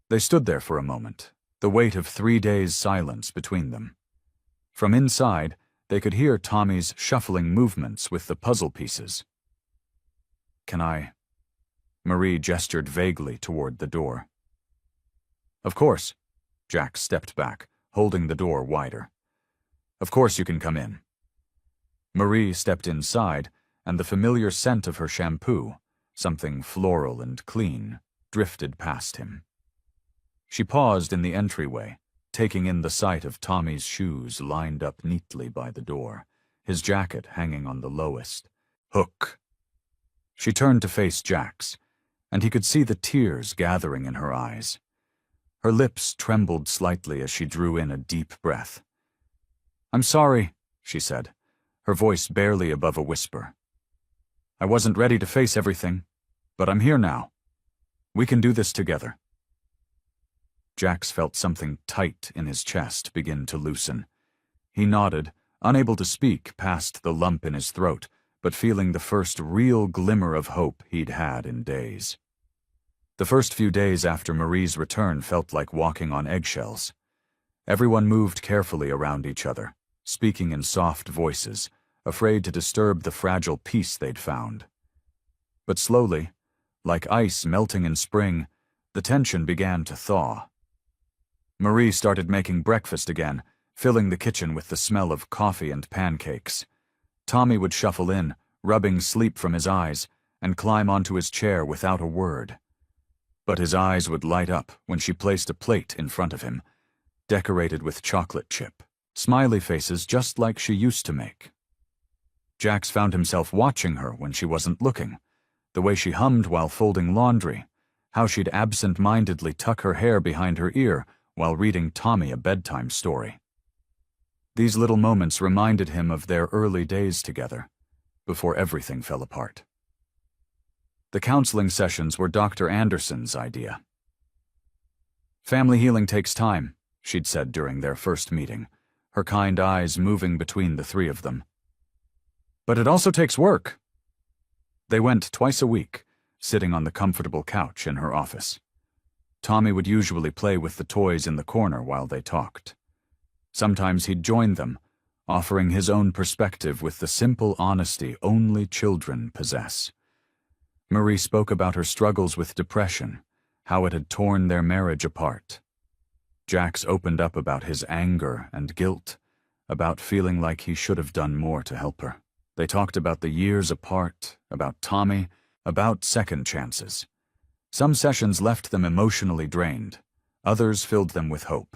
They stood there for a moment, the weight of 3 days' silence between them. From inside, they could hear Tommy's shuffling movements with the puzzle pieces. "Can I?" Marie gestured vaguely toward the door. "Of course." Jax stepped back, holding the door wider. "Of course you can come in." Marie stepped inside, and the familiar scent of her shampoo, something floral and clean, drifted past him. She paused in the entryway, taking in the sight of Tommy's shoes lined up neatly by the door, his jacket hanging on the lowest hook. She turned to face Jax, and he could see the tears gathering in her eyes. Her lips trembled slightly as she drew in a deep breath. "I'm sorry," she said, her voice barely above a whisper. "I wasn't ready to face everything, but I'm here now. We can do this together." Jax felt something tight in his chest begin to loosen. He nodded, unable to speak past the lump in his throat, but feeling the first real glimmer of hope he'd had in days. The first few days after Marie's return felt like walking on eggshells. Everyone moved carefully around each other, speaking in soft voices, afraid to disturb the fragile peace they'd found. But slowly, like ice melting in spring, the tension began to thaw. Marie started making breakfast again, filling the kitchen with the smell of coffee and pancakes. Tommy would shuffle in, rubbing sleep from his eyes, and climb onto his chair without a word. But his eyes would light up when she placed a plate in front of him, decorated with chocolate chip, smiley faces just like she used to make. Jax found himself watching her when she wasn't looking, the way she hummed while folding laundry, how she'd absent-mindedly tuck her hair behind her ear while reading Tommy a bedtime story. These little moments reminded him of their early days together, before everything fell apart. The counseling sessions were Dr. Anderson's idea. "Family healing takes time," she'd said during their first meeting, her kind eyes moving between the three of them. "But it also takes work." They went twice a week, sitting on the comfortable couch in her office. Tommy would usually play with the toys in the corner while they talked. Sometimes he'd join them, offering his own perspective with the simple honesty only children possess. Marie spoke about her struggles with depression, how it had torn their marriage apart. Jax opened up about his anger and guilt, about feeling like he should have done more to help her. They talked about the years apart, about Tommy, about second chances. Some sessions left them emotionally drained. Others filled them with hope.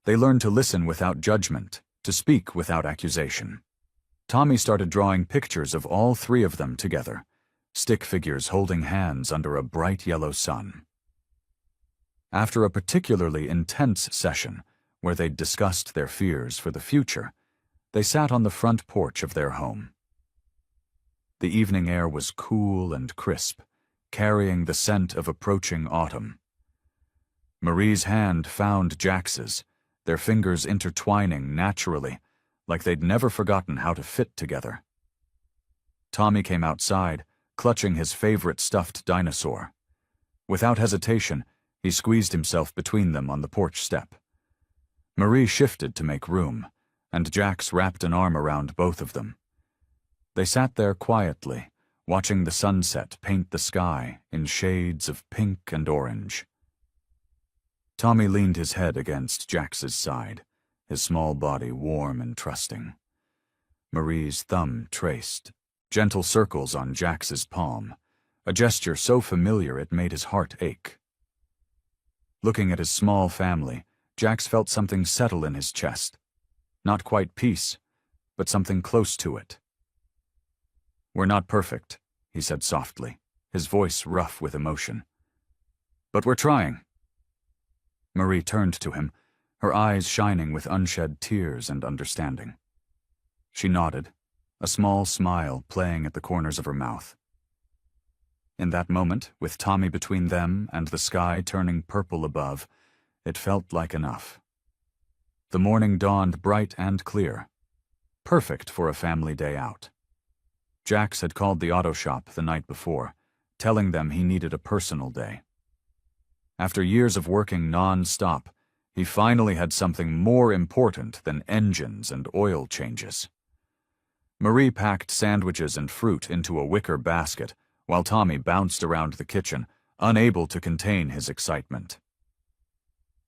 They learned to listen without judgment, to speak without accusation. Tommy started drawing pictures of all three of them together, stick figures holding hands under a bright yellow sun. After a particularly intense session, where they'd discussed their fears for the future, they sat on the front porch of their home. The evening air was cool and crisp, carrying the scent of approaching autumn. Marie's hand found Jax's, their fingers intertwining naturally, like they'd never forgotten how to fit together. Tommy came outside, clutching his favorite stuffed dinosaur. Without hesitation, he squeezed himself between them on the porch step. Marie shifted to make room, and Jax wrapped an arm around both of them. They sat there quietly, watching the sunset paint the sky in shades of pink and orange. Tommy leaned his head against Jax's side, his small body warm and trusting. Marie's thumb traced gentle circles on Jax's palm, a gesture so familiar it made his heart ache. Looking at his small family, Jax felt something settle in his chest. Not quite peace, but something close to it. "We're not perfect," he said softly, his voice rough with emotion. "But we're trying." Marie turned to him, her eyes shining with unshed tears and understanding. She nodded, a small smile playing at the corners of her mouth. In that moment, with Tommy between them and the sky turning purple above, it felt like enough. The morning dawned bright and clear, perfect for a family day out. Jax had called the auto shop the night before, telling them he needed a personal day. After years of working non-stop, he finally had something more important than engines and oil changes. Marie packed sandwiches and fruit into a wicker basket, while Tommy bounced around the kitchen, unable to contain his excitement.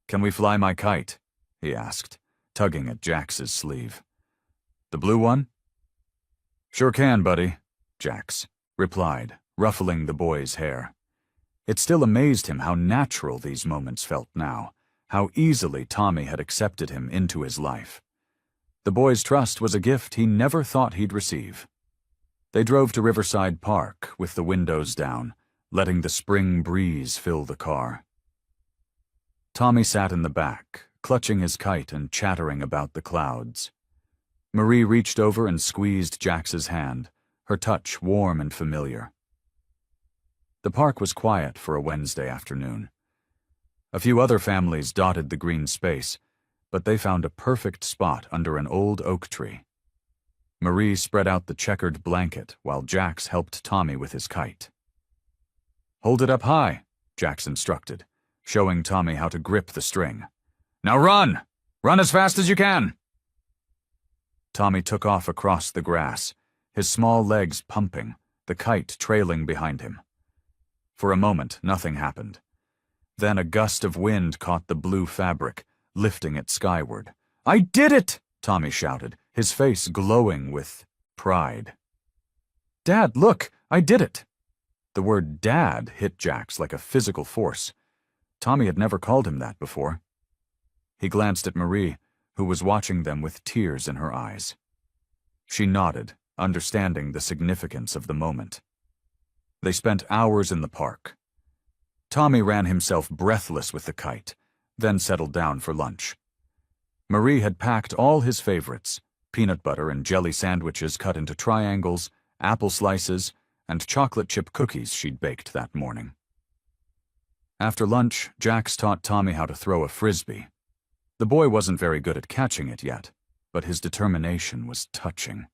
"Can we fly my kite?" he asked, tugging at Jax's sleeve. "The blue one?" "Sure can, buddy," Jax replied, ruffling the boy's hair. It still amazed him how natural these moments felt now, how easily Tommy had accepted him into his life. The boy's trust was a gift he never thought he'd receive. They drove to Riverside Park with the windows down, letting the spring breeze fill the car. Tommy sat in the back, clutching his kite and chattering about the clouds. Marie reached over and squeezed Jax's hand, her touch warm and familiar. The park was quiet for a Wednesday afternoon. A few other families dotted the green space, but they found a perfect spot under an old oak tree. Marie spread out the checkered blanket while Jax helped Tommy with his kite. "Hold it up high," Jax instructed, showing Tommy how to grip the string. "Now run! Run as fast as you can!" Tommy took off across the grass, his small legs pumping, the kite trailing behind him. For a moment, nothing happened. Then a gust of wind caught the blue fabric, lifting it skyward. "I did it!" Tommy shouted, his face glowing with pride. "Dad, look! I did it!" The word Dad hit Jax like a physical force. Tommy had never called him that before. He glanced at Marie, who was watching them with tears in her eyes. She nodded, understanding the significance of the moment. They spent hours in the park. Tommy ran himself breathless with the kite, then settled down for lunch. Marie had packed all his favorites, peanut butter and jelly sandwiches cut into triangles, apple slices, and chocolate chip cookies she'd baked that morning. After lunch, Jax taught Tommy how to throw a frisbee. The boy wasn't very good at catching it yet, but his determination was touching.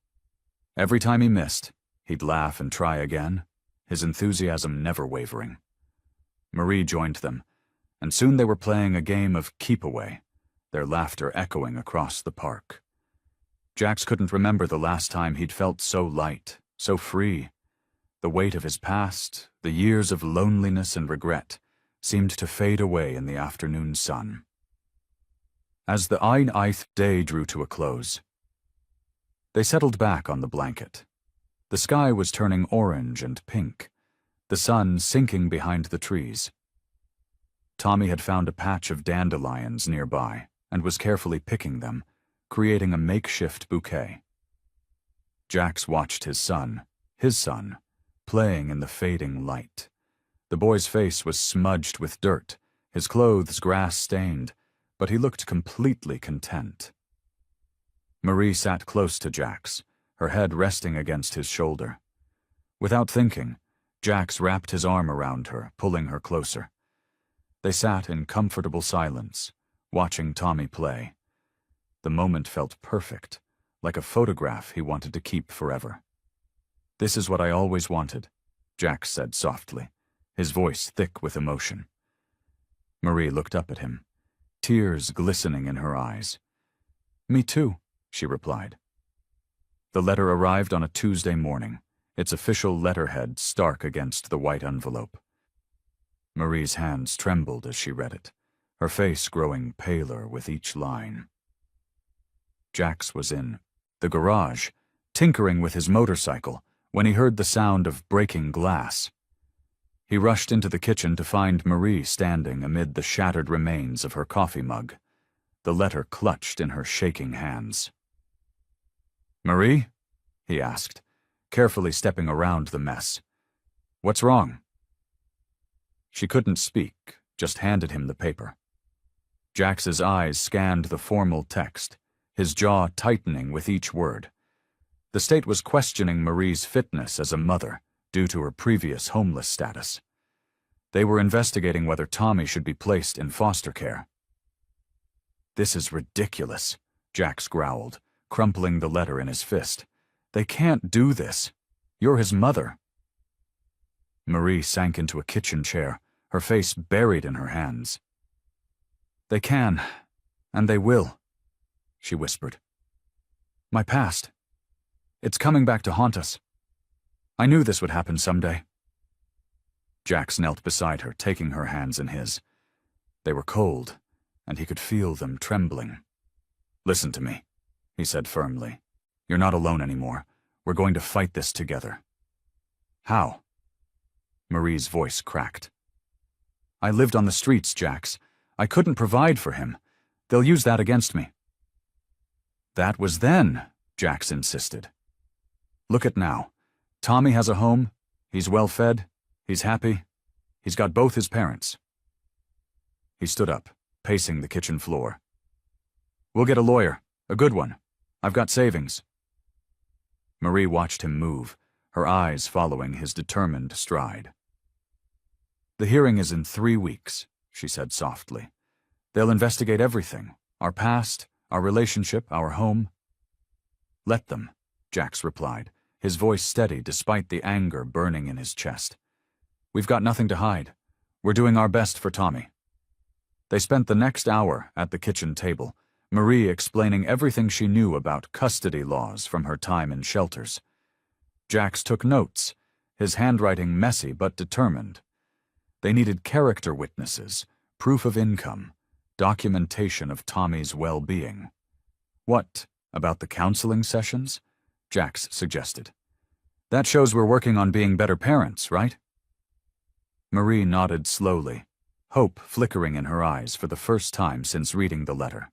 Every time he missed, he'd laugh and try again, his enthusiasm never wavering. Marie joined them, and soon they were playing a game of keep-away, their laughter echoing across the park. Jax couldn't remember the last time he'd felt so light, so free. The weight of his past, the years of loneliness and regret, seemed to fade away in the afternoon sun. As the eighth day drew to a close, they settled back on the blanket. The sky was turning orange and pink, the sun sinking behind the trees. Tommy had found a patch of dandelions nearby and was carefully picking them, creating a makeshift bouquet. Jax watched his son, playing in the fading light. The boy's face was smudged with dirt, his clothes grass-stained, but he looked completely content. Marie sat close to Jax, her head resting against his shoulder. Without thinking, Jax wrapped his arm around her, pulling her closer. They sat in comfortable silence, watching Tommy play. The moment felt perfect, like a photograph he wanted to keep forever. "This is what I always wanted," Jax said softly, his voice thick with emotion. Marie looked up at him, tears glistening in her eyes. "Me too," she replied. The letter arrived on a Tuesday morning, its official letterhead stark against the white envelope. Marie's hands trembled as she read it, her face growing paler with each line. Jax was in the garage, tinkering with his motorcycle, when he heard the sound of breaking glass. He rushed into the kitchen to find Marie standing amid the shattered remains of her coffee mug, the letter clutched in her shaking hands. "Marie?" he asked, carefully stepping around the mess. "What's wrong?" She couldn't speak, just handed him the paper. Jax's eyes scanned the formal text, his jaw tightening with each word. The state was questioning Marie's fitness as a mother due to her previous homeless status. They were investigating whether Tommy should be placed in foster care. "This is ridiculous," Jax growled, crumpling the letter in his fist. "They can't do this. You're his mother." Marie sank into a kitchen chair, her face buried in her hands. "They can, and they will," she whispered. "My past. It's coming back to haunt us. I knew this would happen someday." Jax knelt beside her, taking her hands in his. They were cold, and he could feel them trembling. "Listen to me," he said firmly. "You're not alone anymore. We're going to fight this together." "How?" Marie's voice cracked. "I lived on the streets, Jax. I couldn't provide for him. They'll use that against me." "That was then," Jax insisted. "Look at now. Tommy has a home, he's well-fed, he's happy, he's got both his parents." He stood up, pacing the kitchen floor. "We'll get a lawyer, a good one. I've got savings." Marie watched him move, her eyes following his determined stride. "The hearing is in 3 weeks," she said softly. "They'll investigate everything, our past, our relationship, our home." "Let them," Jax replied, his voice steady despite the anger burning in his chest. "We've got nothing to hide. We're doing our best for Tommy." They spent the next hour at the kitchen table, Marie explaining everything she knew about custody laws from her time in shelters. Jax took notes, his handwriting messy but determined. They needed character witnesses, proof of income, documentation of Tommy's well-being. "What about the counseling sessions?" Jax suggested. "That shows we're working on being better parents, right?" Marie nodded slowly, hope flickering in her eyes for the first time since reading the letter.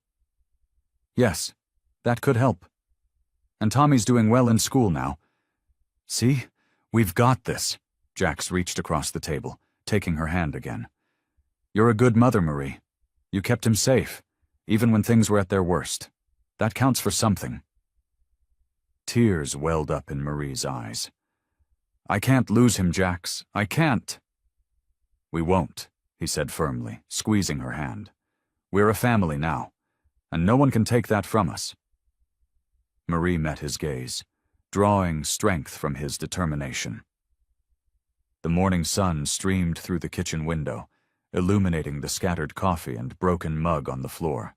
"Yes, that could help. And Tommy's doing well in school now." "See? We've got this." Jax reached across the table, taking her hand again. "You're a good mother, Marie. You kept him safe, even when things were at their worst. That counts for something." Tears welled up in Marie's eyes. "I can't lose him, Jax. I can't." "We won't," he said firmly, squeezing her hand. "We're a family now, and no one can take that from us." Marie met his gaze, drawing strength from his determination. The morning sun streamed through the kitchen window, illuminating the scattered coffee and broken mug on the floor,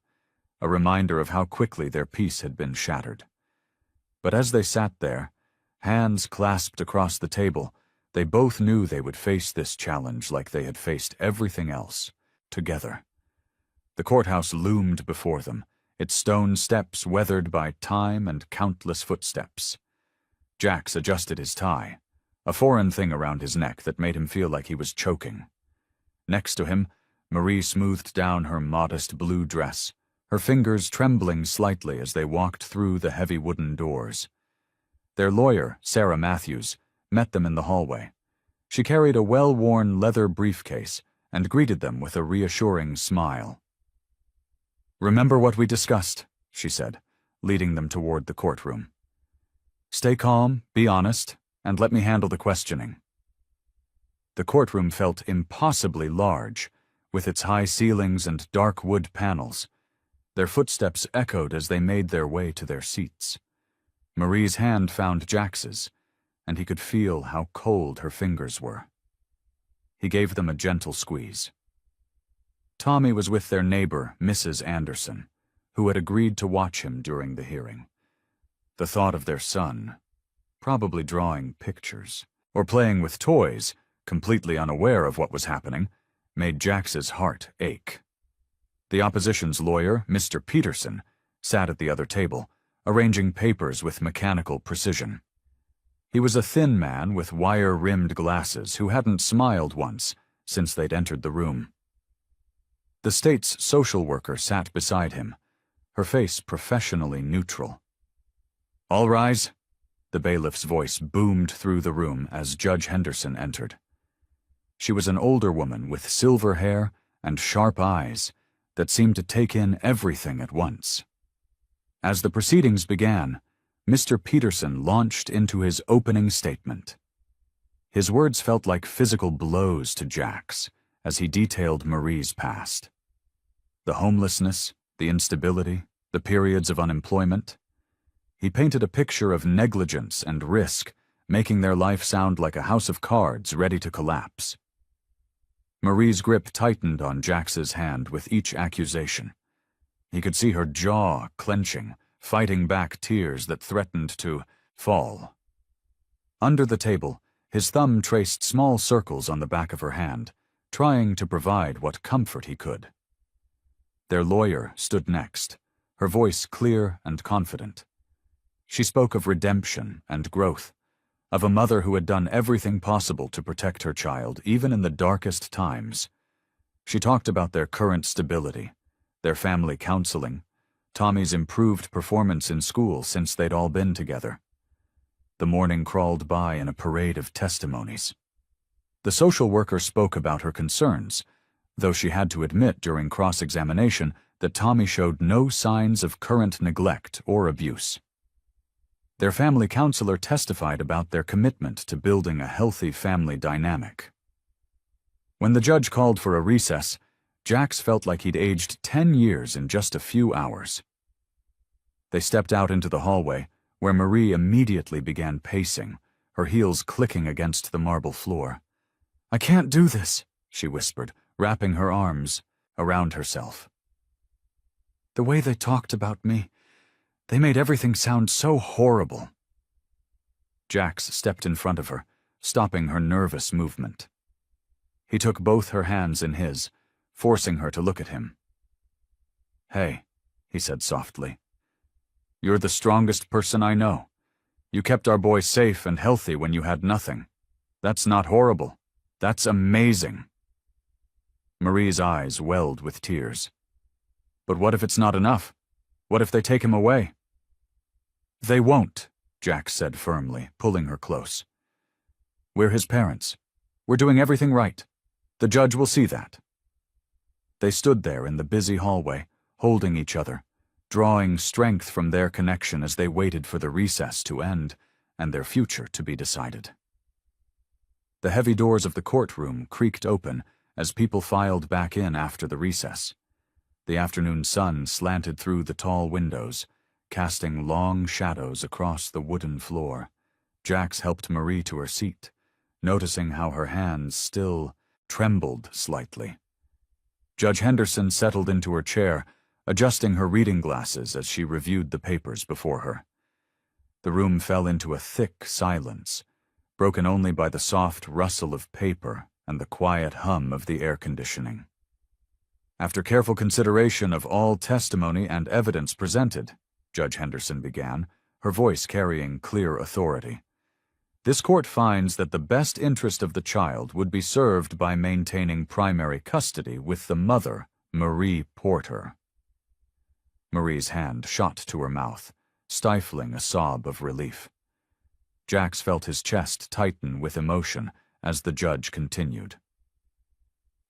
a reminder of how quickly their peace had been shattered. But as they sat there, hands clasped across the table, They both knew they would face this challenge like they had faced everything else, together. The courthouse loomed before them, its stone steps weathered by time and countless footsteps. Jax adjusted his tie, a foreign thing around his neck that made him feel like he was choking. Next to him, Marie smoothed down her modest blue dress, her fingers trembling slightly as they walked through the heavy wooden doors. Their lawyer, Sarah Matthews, met them in the hallway. She carried a well-worn leather briefcase and greeted them with a reassuring smile. "Remember what we discussed," she said, leading them toward the courtroom. "Stay calm, be honest, and let me handle the questioning." The courtroom felt impossibly large, with its high ceilings and dark wood panels. Their footsteps echoed as they made their way to their seats. Marie's hand found Jax's, and he could feel how cold her fingers were. He gave them a gentle squeeze. Tommy was with their neighbor, Mrs. Anderson, who had agreed to watch him during the hearing. The thought of their son, probably drawing pictures, or playing with toys, completely unaware of what was happening, made Jax's heart ache. The opposition's lawyer, Mr. Peterson, sat at the other table, arranging papers with mechanical precision. He was a thin man with wire-rimmed glasses who hadn't smiled once since they'd entered the room. The state's social worker sat beside him, her face professionally neutral. "All rise," the bailiff's voice boomed through the room as Judge Henderson entered. She was an older woman with silver hair and sharp eyes that seemed to take in everything at once. As the proceedings began, Mr. Peterson launched into his opening statement. His words felt like physical blows to Jax as he detailed Marie's past. The homelessness, the instability, the periods of unemployment. He painted a picture of negligence and risk, making their life sound like a house of cards ready to collapse. Marie's grip tightened on Jax's hand with each accusation. He could see her jaw clenching, fighting back tears that threatened to fall. Under the table, his thumb traced small circles on the back of her hand, trying to provide what comfort he could. Their lawyer stood next, her voice clear and confident. She spoke of redemption and growth, of a mother who had done everything possible to protect her child, even in the darkest times. She talked about their current stability, their family counseling, Tommy's improved performance in school since they'd all been together. The morning crawled by in a parade of testimonies. The social worker spoke about her concerns, though she had to admit during cross-examination that Tommy showed no signs of current neglect or abuse. Their family counselor testified about their commitment to building a healthy family dynamic. When the judge called for a recess, Jax felt like he'd aged 10 years in just a few hours. They stepped out into the hallway, where Marie immediately began pacing, her heels clicking against the marble floor. "I can't do this," she whispered, wrapping her arms around herself. "The way they talked about me, they made everything sound so horrible." Jax stepped in front of her, stopping her nervous movement. He took both her hands in his, forcing her to look at him. "Hey," he said softly. "You're the strongest person I know. You kept our boy safe and healthy when you had nothing. That's not horrible. That's amazing." Marie's eyes welled with tears. "But what if it's not enough? What if they take him away?" "They won't," Jax said firmly, pulling her close. "We're his parents. We're doing everything right. The judge will see that." They stood there in the busy hallway, holding each other, drawing strength from their connection as they waited for the recess to end and their future to be decided. The heavy doors of the courtroom creaked open as people filed back in after the recess. The afternoon sun slanted through the tall windows, casting long shadows across the wooden floor. Jax helped Marie to her seat, noticing how her hands still trembled slightly. Judge Henderson settled into her chair, adjusting her reading glasses as she reviewed the papers before her. The room fell into a thick silence, broken only by the soft rustle of paper and the quiet hum of the air conditioning. After careful consideration of all testimony and evidence presented, Judge Henderson began, her voice carrying clear authority, this court finds that the best interest of the child would be served by maintaining primary custody with the mother, Marie Porter. Marie's hand shot to her mouth, stifling a sob of relief. Jax felt his chest tighten with emotion as the judge continued.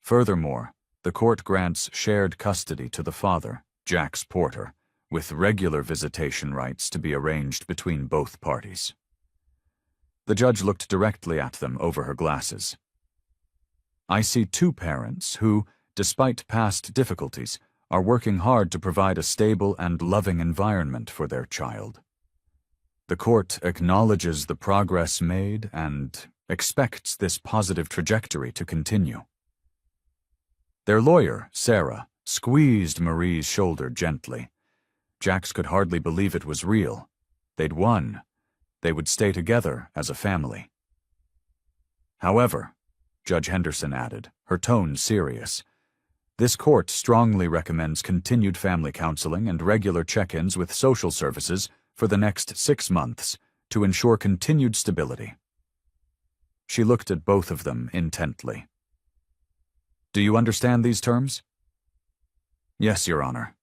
Furthermore, the court grants shared custody to the father, Jax Porter, with regular visitation rights to be arranged between both parties. The judge looked directly at them over her glasses. I see two parents who, despite past difficulties, are working hard to provide a stable and loving environment for their child. The court acknowledges the progress made and expects this positive trajectory to continue. Their lawyer, Sarah, squeezed Marie's shoulder gently. Jax could hardly believe it was real. They'd won. They would stay together as a family. However, Judge Henderson added, her tone serious, this court strongly recommends continued family counseling and regular check-ins with social services for the next 6 months to ensure continued stability. She looked at both of them intently. Do you understand these terms? Yes, Your Honor,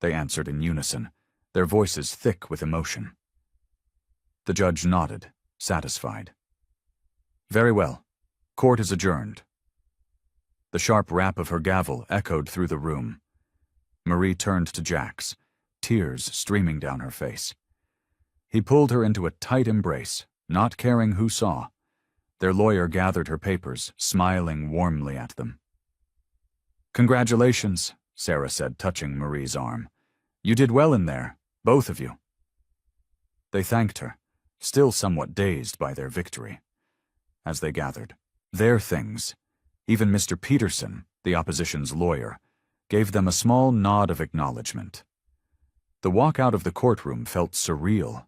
they answered in unison, their voices thick with emotion. The judge nodded, satisfied. Very well. Court is adjourned. The sharp rap of her gavel echoed through the room. Marie turned to Jax, tears streaming down her face. He pulled her into a tight embrace, not caring who saw. Their lawyer gathered her papers, smiling warmly at them. Congratulations, Sarah said, touching Marie's arm. You did well in there, both of you. They thanked her, still somewhat dazed by their victory. As they gathered, their things, even Mr. Peterson, the opposition's lawyer, gave them a small nod of acknowledgement. The walk out of the courtroom felt surreal.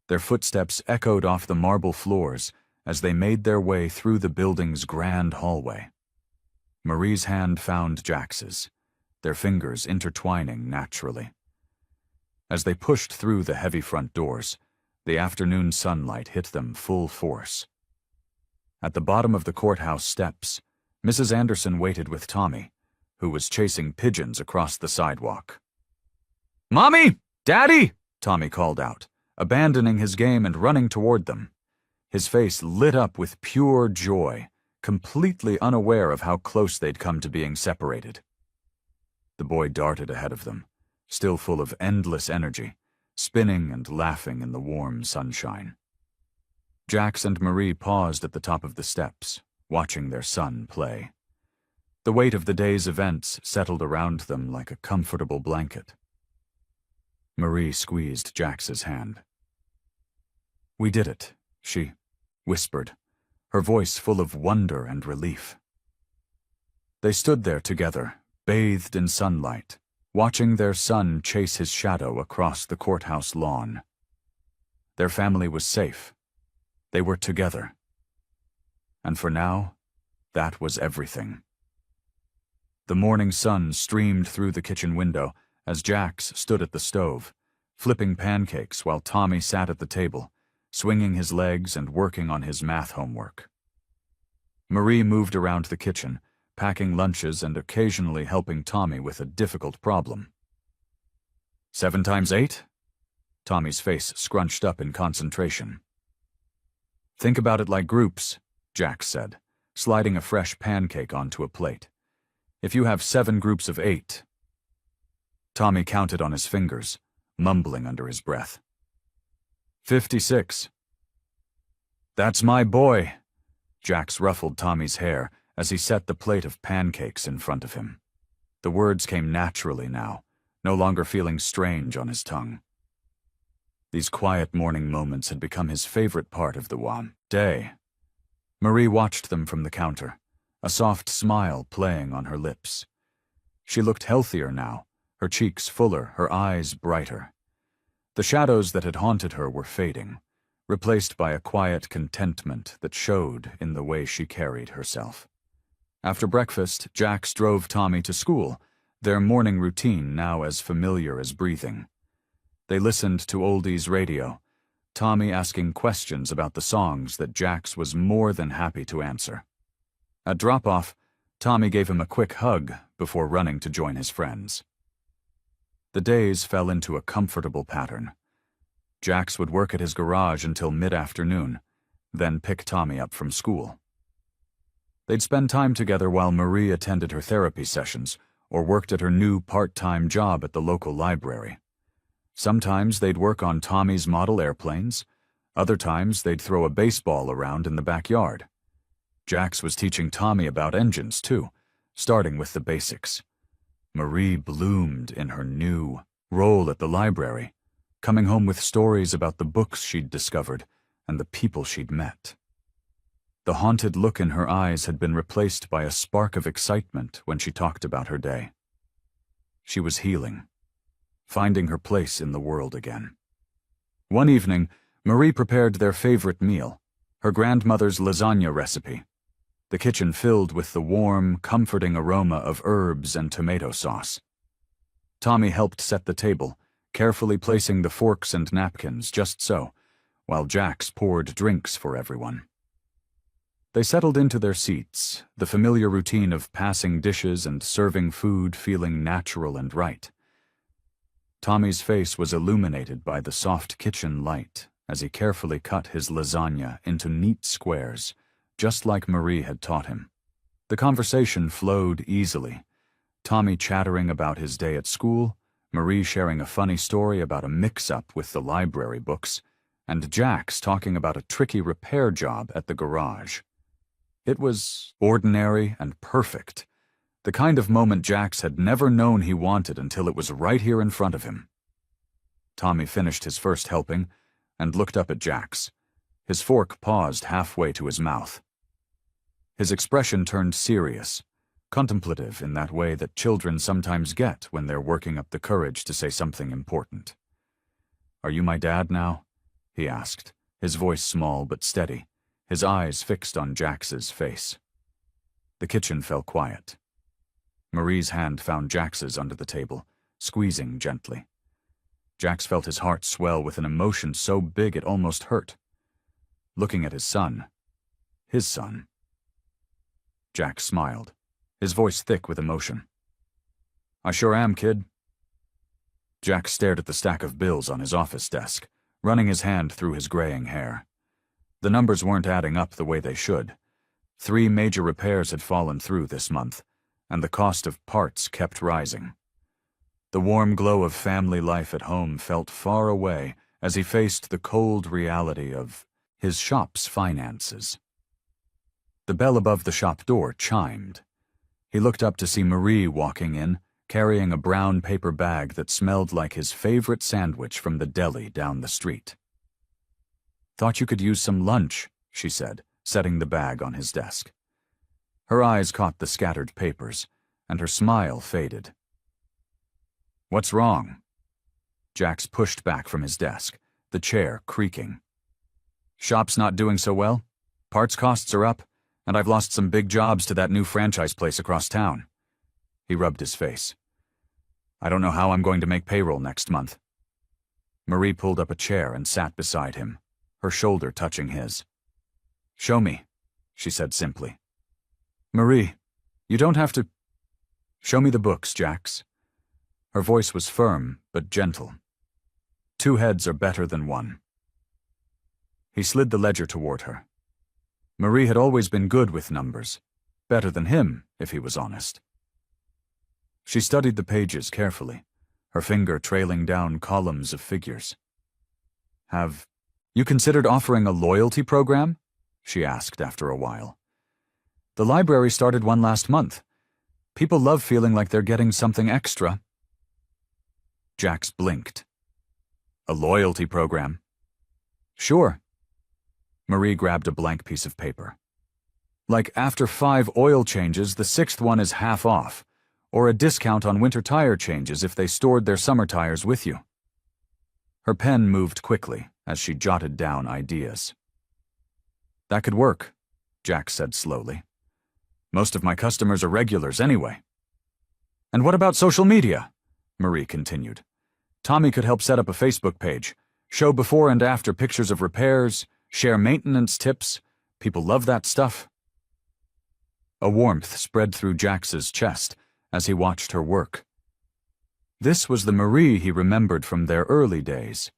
Their footsteps echoed off the marble floors as they made their way through the building's grand hallway. Marie's hand found Jax's, their fingers intertwining naturally. As they pushed through the heavy front doors, the afternoon sunlight hit them full force. At the bottom of the courthouse steps, Mrs. Anderson waited with Tommy, who was chasing pigeons across the sidewalk. "Mommy! Daddy!" Tommy called out, abandoning his game and running toward them. His face lit up with pure joy, completely unaware of how close they'd come to being separated. The boy darted ahead of them, still full of endless energy, spinning and laughing in the warm sunshine. Jax and Marie paused at the top of the steps, watching their son play. The weight of the day's events settled around them like a comfortable blanket. Marie squeezed Jax's hand. "We did it," she whispered, her voice full of wonder and relief. They stood there together, bathed in sunlight, watching their son chase his shadow across the courthouse lawn. Their family was safe. They were together. And for now, that was everything. The morning sun streamed through the kitchen window as Jax stood at the stove, flipping pancakes while Tommy sat at the table, swinging his legs and working on his math homework. Marie moved around the kitchen, packing lunches and occasionally helping Tommy with a difficult problem. 7 times 8? Tommy's face scrunched up in concentration. Think about it like groups, Jax said, sliding a fresh pancake onto a plate. If you have 7 groups of 8. Tommy counted on his fingers, mumbling under his breath. 56. That's my boy. Jax ruffled Tommy's hair as he set the plate of pancakes in front of him. The words came naturally now, no longer feeling strange on his tongue. These quiet morning moments had become his favorite part of the day. Marie watched them from the counter, a soft smile playing on her lips. She looked healthier now, her cheeks fuller, her eyes brighter. The shadows that had haunted her were fading, replaced by a quiet contentment that showed in the way she carried herself. After breakfast, Jax drove Tommy to school, their morning routine now as familiar as breathing. They listened to oldies radio, Tommy asking questions about the songs that Jax was more than happy to answer. At drop-off, Tommy gave him a quick hug before running to join his friends. The days fell into a comfortable pattern. Jax would work at his garage until mid-afternoon, then pick Tommy up from school. They'd spend time together while Marie attended her therapy sessions or worked at her new part-time job at the local library. Sometimes they'd work on Tommy's model airplanes, other times they'd throw a baseball around in the backyard. Jax was teaching Tommy about engines, too, starting with the basics. Marie bloomed in her new role at the library, coming home with stories about the books she'd discovered and the people she'd met. The haunted look in her eyes had been replaced by a spark of excitement when she talked about her day. She was healing, finding her place in the world again. One evening, Marie prepared their favorite meal, her grandmother's lasagna recipe, the kitchen filled with the warm, comforting aroma of herbs and tomato sauce. Tommy helped set the table, carefully placing the forks and napkins just so, while Jax poured drinks for everyone. They settled into their seats, the familiar routine of passing dishes and serving food feeling natural and right. Tommy's face was illuminated by the soft kitchen light as he carefully cut his lasagna into neat squares, just like Marie had taught him. The conversation flowed easily, Tommy chattering about his day at school, Marie sharing a funny story about a mix-up with the library books, and Jax talking about a tricky repair job at the garage. It was ordinary and perfect, the kind of moment Jax had never known he wanted until it was right here in front of him. Tommy finished his first helping and looked up at Jax. His fork paused halfway to his mouth. His expression turned serious, contemplative in that way that children sometimes get when they're working up the courage to say something important. "Are you my dad now?" he asked, his voice small but steady, his eyes fixed on Jax's face. The kitchen fell quiet. Marie's hand found Jax's under the table, squeezing gently. Jax felt his heart swell with an emotion so big it almost hurt. Looking at his son. Jax smiled, his voice thick with emotion. "I sure am, kid." Jax stared at the stack of bills on his office desk, running his hand through his graying hair. The numbers weren't adding up the way they should. 3 major repairs had fallen through this month, and the cost of parts kept rising. The warm glow of family life at home felt far away as he faced the cold reality of his shop's finances. The bell above the shop door chimed. He looked up to see Marie walking in, carrying a brown paper bag that smelled like his favorite sandwich from the deli down the street. "Thought you could use some lunch," she said, setting the bag on his desk. Her eyes caught the scattered papers, and her smile faded. "What's wrong?" Jax pushed back from his desk, the chair creaking. "Shop's not doing so well. Parts costs are up, and I've lost some big jobs to that new franchise place across town." He rubbed his face. "I don't know how I'm going to make payroll next month." Marie pulled up a chair and sat beside him, her shoulder touching his. "Show me," she said simply. "Marie, you don't have to—" "Show me the books, Jax." Her voice was firm but gentle. "2 heads are better than 1. He slid the ledger toward her. Marie had always been good with numbers, better than him, if he was honest. She studied the pages carefully, her finger trailing down columns of figures. "Have you considered offering a loyalty program?" she asked after a while. "The library started one last month. People love feeling like they're getting something extra." Jax blinked. "A loyalty program?" "Sure." Marie grabbed a blank piece of paper. "Like after 5 oil changes, the 6th one is half off, or a discount on winter tire changes if they stored their summer tires with you." Her pen moved quickly, as she jotted down ideas. "That could work," Jack said slowly. "Most of my customers are regulars anyway." "And what about social media?" Marie continued. "Tommy could help set up a Facebook page, show before and after pictures of repairs, share maintenance tips. People love that stuff." A warmth spread through Jax's chest as he watched her work. This was the Marie he remembered from their early days.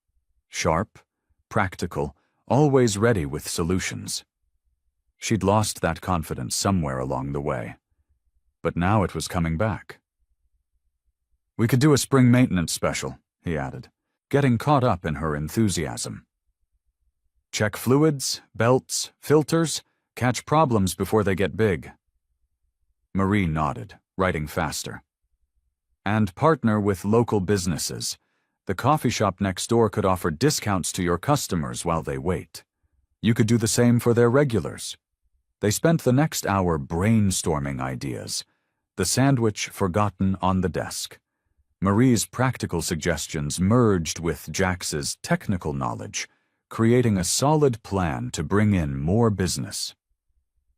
Sharp, practical, always ready with solutions. She'd lost that confidence somewhere along the way, but now it was coming back. "We could do a spring maintenance special," he added, getting caught up in her enthusiasm. "Check fluids, belts, filters, catch problems before they get big." Marie nodded, writing faster. "And partner with local businesses. The coffee shop next door could offer discounts to your customers while they wait. You could do the same for their regulars." They spent the next hour brainstorming ideas, the sandwich forgotten on the desk. Marie's practical suggestions merged with Jax's technical knowledge, creating a solid plan to bring in more business.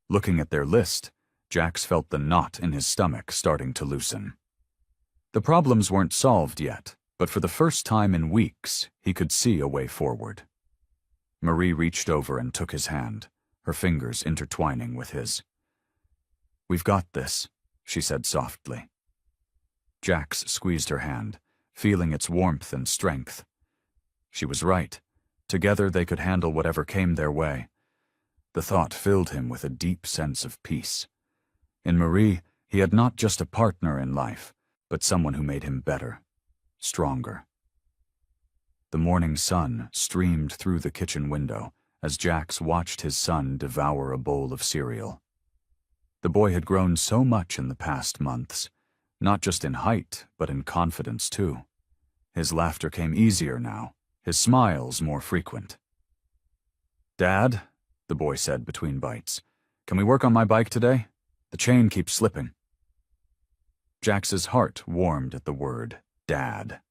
Looking at their list, Jax felt the knot in his stomach starting to loosen. The problems weren't solved yet, but for the first time in weeks, he could see a way forward. Marie reached over and took his hand, her fingers intertwining with his. "We've got this," she said softly. Jax squeezed her hand, feeling its warmth and strength. She was right. Together they could handle whatever came their way. The thought filled him with a deep sense of peace. In Marie, he had not just a partner in life, but someone who made him better, stronger. The morning sun streamed through the kitchen window as Jax watched his son devour a bowl of cereal. The boy had grown so much in the past months, not just in height, but in confidence too. His laughter came easier now, his smiles more frequent. "Dad," the boy said between bites, "can we work on my bike today? The chain keeps slipping." Jax's heart warmed at the word, Dad.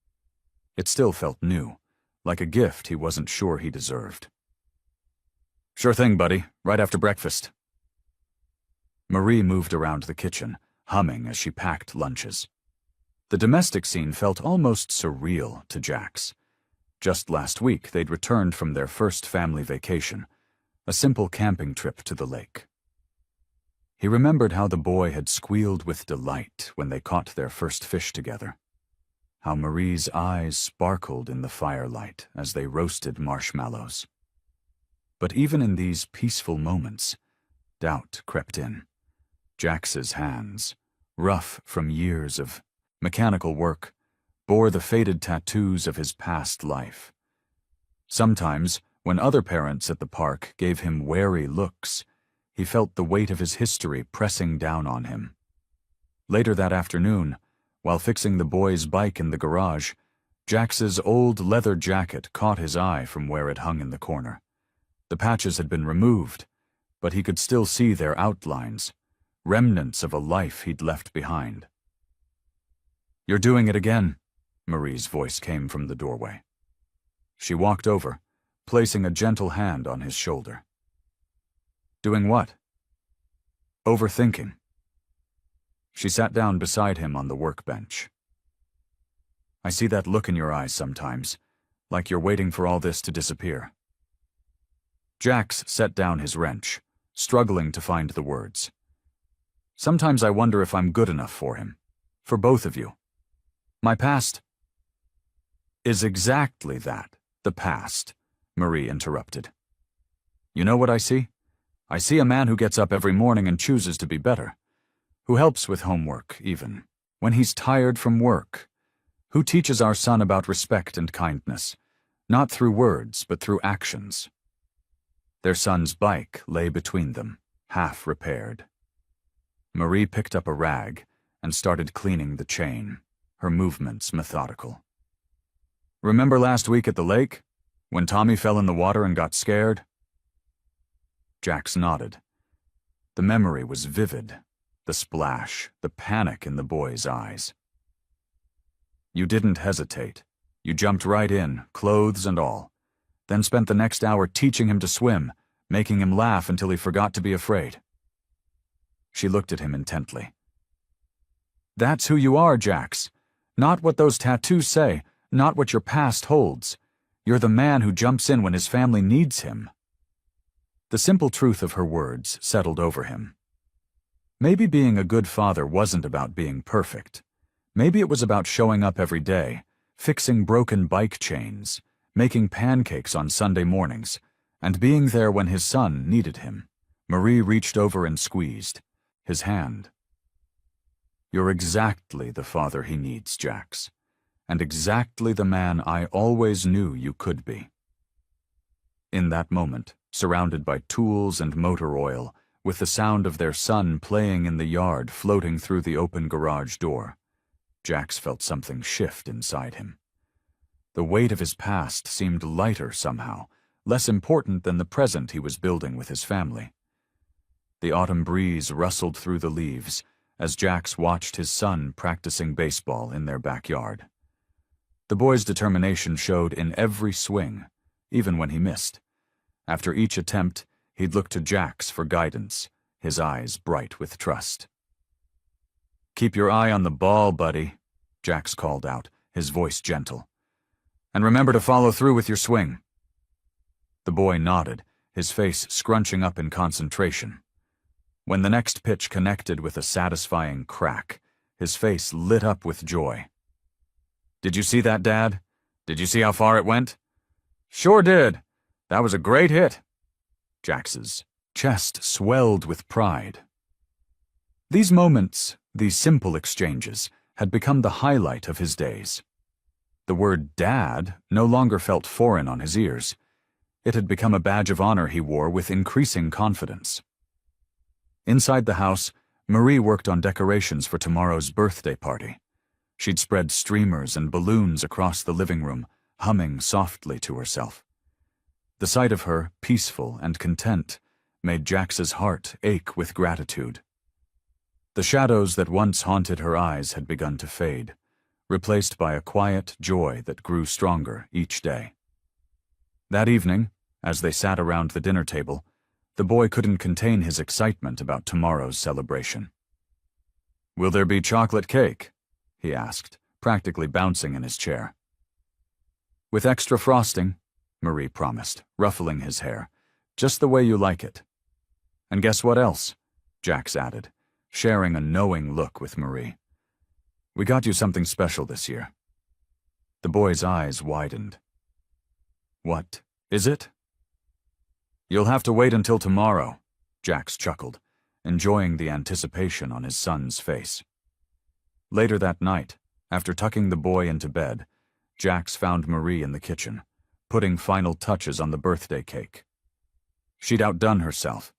It still felt new, like a gift he wasn't sure he deserved. "Sure thing, buddy, right after breakfast." Marie moved around the kitchen, humming as she packed lunches. The domestic scene felt almost surreal to Jax. Just last week, they'd returned from their first family vacation, a simple camping trip to the lake. He remembered how the boy had squealed with delight when they caught their first fish together, how Marie's eyes sparkled in the firelight as they roasted marshmallows. But even in these peaceful moments, doubt crept in. Jax's hands, rough from years of mechanical work, bore the faded tattoos of his past life. Sometimes, when other parents at the park gave him wary looks, he felt the weight of his history pressing down on him. Later that afternoon, while fixing the boy's bike in the garage, Jax's old leather jacket caught his eye from where it hung in the corner. The patches had been removed, but he could still see their outlines, remnants of a life he'd left behind. "You're doing it again," Marie's voice came from the doorway. She walked over, placing a gentle hand on his shoulder. "Doing what?" "Overthinking." She sat down beside him on the workbench. "I see that look in your eyes sometimes, like you're waiting for all this to disappear." Jax set down his wrench, struggling to find the words. "Sometimes I wonder if I'm good enough for him, for both of you. My past is exactly that, the past," Marie interrupted. "You know what I see? I see a man who gets up every morning and chooses to be better, who helps with homework, even, when he's tired from work, who teaches our son about respect and kindness, not through words, but through actions." Their son's bike lay between them, half repaired. Marie picked up a rag and started cleaning the chain, her movements methodical. "Remember last week at the lake, when Tommy fell in the water and got scared?" Jax nodded. The memory was vivid, the splash, the panic in the boy's eyes. "You didn't hesitate. You jumped right in, clothes and all. then spent the next hour teaching him to swim, making him laugh until he forgot to be afraid. She looked at him intently. "That's who you are, Jax. Not what those tattoos say, not what your past holds. You're the man who jumps in when his family needs him." The simple truth of her words settled over him. Maybe being a good father wasn't about being perfect. Maybe it was about showing up every day, fixing broken bike chains, making pancakes on Sunday mornings, and being there when his son needed him. Marie reached over and squeezed his hand. "You're exactly the father he needs, Jax, and exactly the man I always knew you could be." In that moment, surrounded by tools and motor oil, with the sound of their son playing in the yard floating through the open garage door, Jax felt something shift inside him. The weight of his past seemed lighter somehow, less important than the present he was building with his family. The autumn breeze rustled through the leaves as Jax watched his son practicing baseball in their backyard. The boy's determination showed in every swing, even when he missed. After each attempt, he'd look to Jax for guidance, his eyes bright with trust. "Keep your eye on the ball, buddy," Jax called out, his voice gentle. "And remember to follow through with your swing." The boy nodded, his face scrunching up in concentration. When the next pitch connected with a satisfying crack, his face lit up with joy. "Did you see that, Dad? Did you see how far it went?" "Sure did. That was a great hit." Jax's chest swelled with pride. These moments, these simple exchanges, had become the highlight of his days. The word "Dad" no longer felt foreign on his ears. It had become a badge of honor he wore with increasing confidence. Inside the house, Marie worked on decorations for tomorrow's birthday party. She'd spread streamers and balloons across the living room, humming softly to herself. The sight of her, peaceful and content, made Jax's heart ache with gratitude. The shadows that once haunted her eyes had begun to fade, replaced by a quiet joy that grew stronger each day. That evening, as they sat around the dinner table, the boy couldn't contain his excitement about tomorrow's celebration. "Will there be chocolate cake?" he asked, practically bouncing in his chair. "With extra frosting," Marie promised, ruffling his hair, "just the way you like it." "And guess what else?" Jax added, sharing a knowing look with Marie. "We got you something special this year." The boy's eyes widened. "What is it?" "You'll have to wait until tomorrow," Jax chuckled, enjoying the anticipation on his son's face. Later that night, after tucking the boy into bed, Jax found Marie in the kitchen, putting final touches on the birthday cake. She'd outdone herself,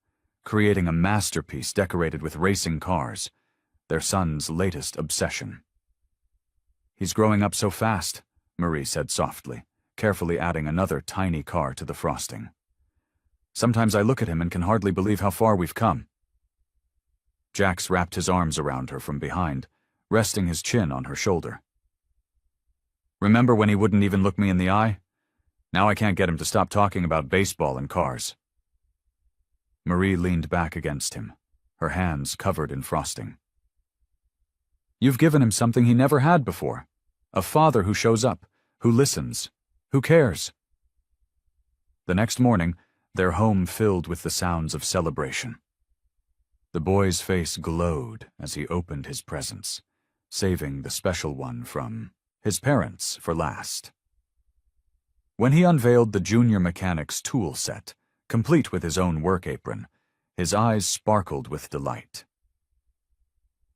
creating a masterpiece decorated with racing cars, their son's latest obsession. "He's growing up so fast," Marie said softly, carefully adding another tiny car to the frosting. "Sometimes I look at him and can hardly believe how far we've come." Jax wrapped his arms around her from behind, resting his chin on her shoulder. "Remember when he wouldn't even look me in the eye? Now I can't get him to stop talking about baseball and cars." Marie leaned back against him, her hands covered in frosting. "You've given him something he never had before. A father who shows up, who listens, who cares." The next morning, their home filled with the sounds of celebration. The boy's face glowed as he opened his presents, saving the special one from his parents for last. When he unveiled the junior mechanic's tool set, complete with his own work apron, his eyes sparkled with delight.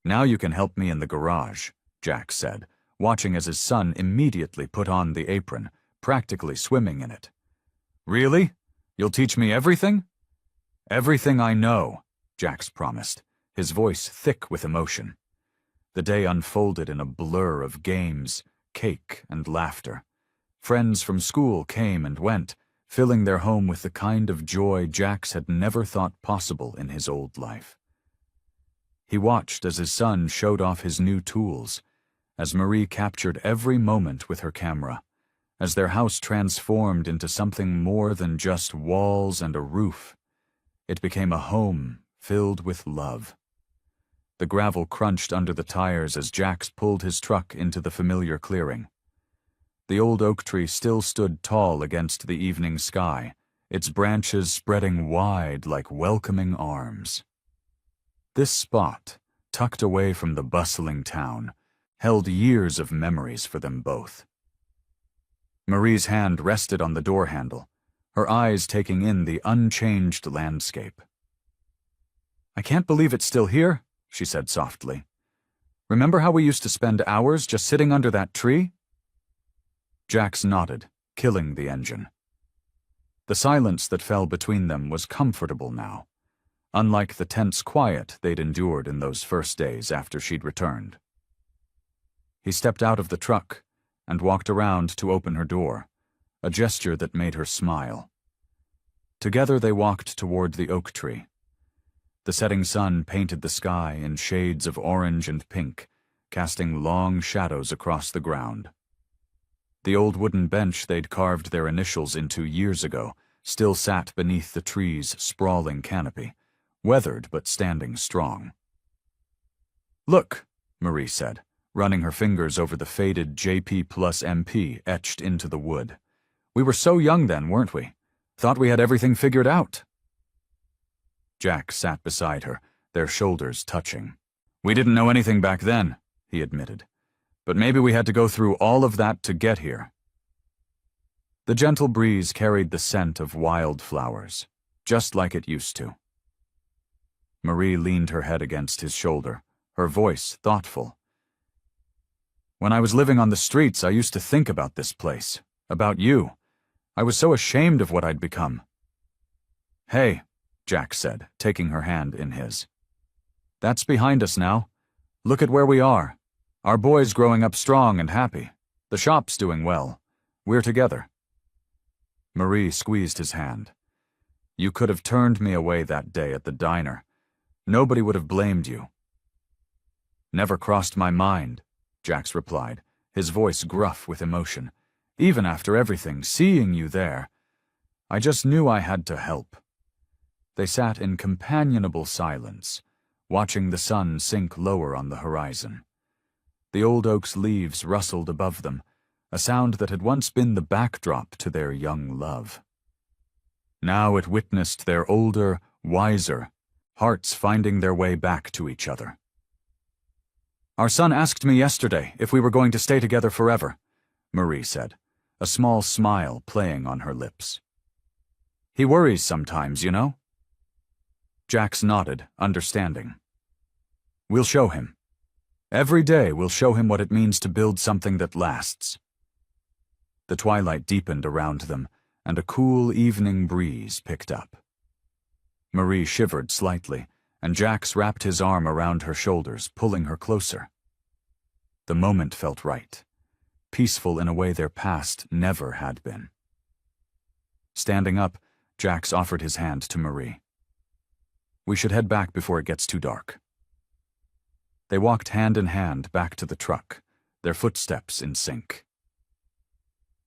"Now you can help me in the garage," Jax said, watching as his son immediately put on the apron, practically swimming in it. "Really? You'll teach me everything?" "Everything I know," Jax promised, his voice thick with emotion. The day unfolded in a blur of games, cake, and laughter. Friends from school came and went, filling their home with the kind of joy Jax had never thought possible in his old life. He watched as his son showed off his new tools, as Marie captured every moment with her camera, as their house transformed into something more than just walls and a roof. It became a home filled with love. The gravel crunched under the tires as Jax pulled his truck into the familiar clearing. The old oak tree still stood tall against the evening sky, its branches spreading wide like welcoming arms. This spot, tucked away from the bustling town, held years of memories for them both. Marie's hand rested on the door handle, her eyes taking in the unchanged landscape. "I can't believe it's still here," she said softly. "Remember how we used to spend hours just sitting under that tree?" Jax nodded, killing the engine. The silence that fell between them was comfortable now, unlike the tense quiet they'd endured in those first days after she'd returned. He stepped out of the truck and walked around to open her door, a gesture that made her smile. Together they walked toward the oak tree. The setting sun painted the sky in shades of orange and pink, casting long shadows across the ground. The old wooden bench they'd carved their initials into years ago still sat beneath the tree's sprawling canopy, weathered but standing strong. "Look," Marie said, running her fingers over the faded JP plus MP etched into the wood. "We were so young then, weren't we? Thought we had everything figured out." Jax sat beside her, their shoulders touching. "We didn't know anything back then," he admitted. "But maybe we had to go through all of that to get here." The gentle breeze carried the scent of wildflowers, just like it used to. Marie leaned her head against his shoulder, her voice thoughtful. "When I was living on the streets, I used to think about this place, about you. I was so ashamed of what I'd become." "Hey," Jax said, taking her hand in his. "That's behind us now. Look at where we are. Our boy's growing up strong and happy. The shop's doing well. We're together." Marie squeezed his hand. "You could have turned me away that day at the diner. Nobody would have blamed you." "Never crossed my mind," Jax replied, his voice gruff with emotion. "Even after everything, seeing you there, I just knew I had to help." They sat in companionable silence, watching the sun sink lower on the horizon. The old oak's leaves rustled above them, a sound that had once been the backdrop to their young love. Now it witnessed their older, wiser hearts finding their way back to each other. "Our son asked me yesterday if we were going to stay together forever," Marie said, a small smile playing on her lips. "He worries sometimes, you know." Jax nodded, understanding. "We'll show him. Every day we'll show him what it means to build something that lasts." The twilight deepened around them, and a cool evening breeze picked up. Marie shivered slightly, and Jax wrapped his arm around her shoulders, pulling her closer. The moment felt right, peaceful in a way their past never had been. Standing up, Jax offered his hand to Marie. "We should head back before it gets too dark." They walked hand in hand back to the truck, their footsteps in sync.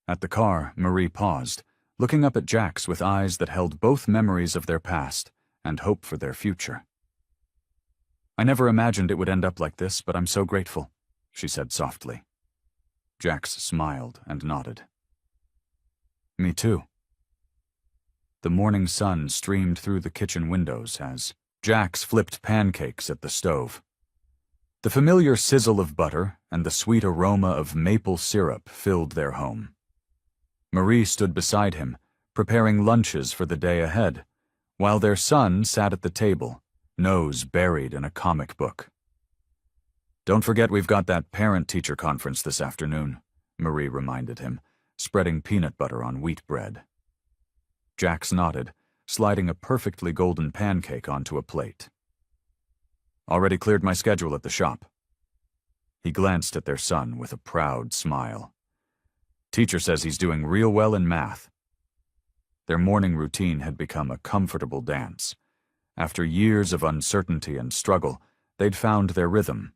At the car, Marie paused, looking up at Jax with eyes that held both memories of their past and hope for their future. "I never imagined it would end up like this, but I'm so grateful," she said softly. Jax smiled and nodded. "Me too." The morning sun streamed through the kitchen windows as Jax flipped pancakes at the stove. The familiar sizzle of butter and the sweet aroma of maple syrup filled their home. Marie stood beside him, preparing lunches for the day ahead, while their son sat at the table, nose buried in a comic book. "Don't forget we've got that parent-teacher conference this afternoon," Marie reminded him, spreading peanut butter on wheat bread. Jax nodded, sliding a perfectly golden pancake onto a plate. "Already cleared my schedule at the shop." He glanced at their son with a proud smile. "Teacher says he's doing real well in math." Their morning routine had become a comfortable dance. After years of uncertainty and struggle, they'd found their rhythm.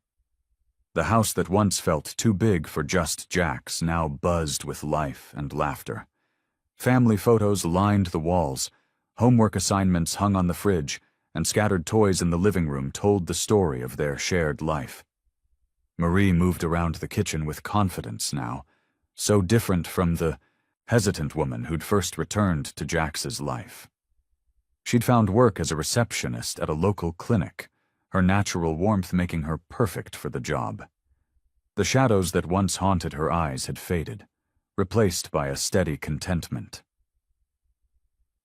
The house that once felt too big for just Jax now buzzed with life and laughter. Family photos lined the walls, homework assignments hung on the fridge, and scattered toys in the living room told the story of their shared life. Marie moved around the kitchen with confidence now, so different from the hesitant woman who'd first returned to Jax's life. She'd found work as a receptionist at a local clinic, her natural warmth making her perfect for the job. The shadows that once haunted her eyes had faded, replaced by a steady contentment.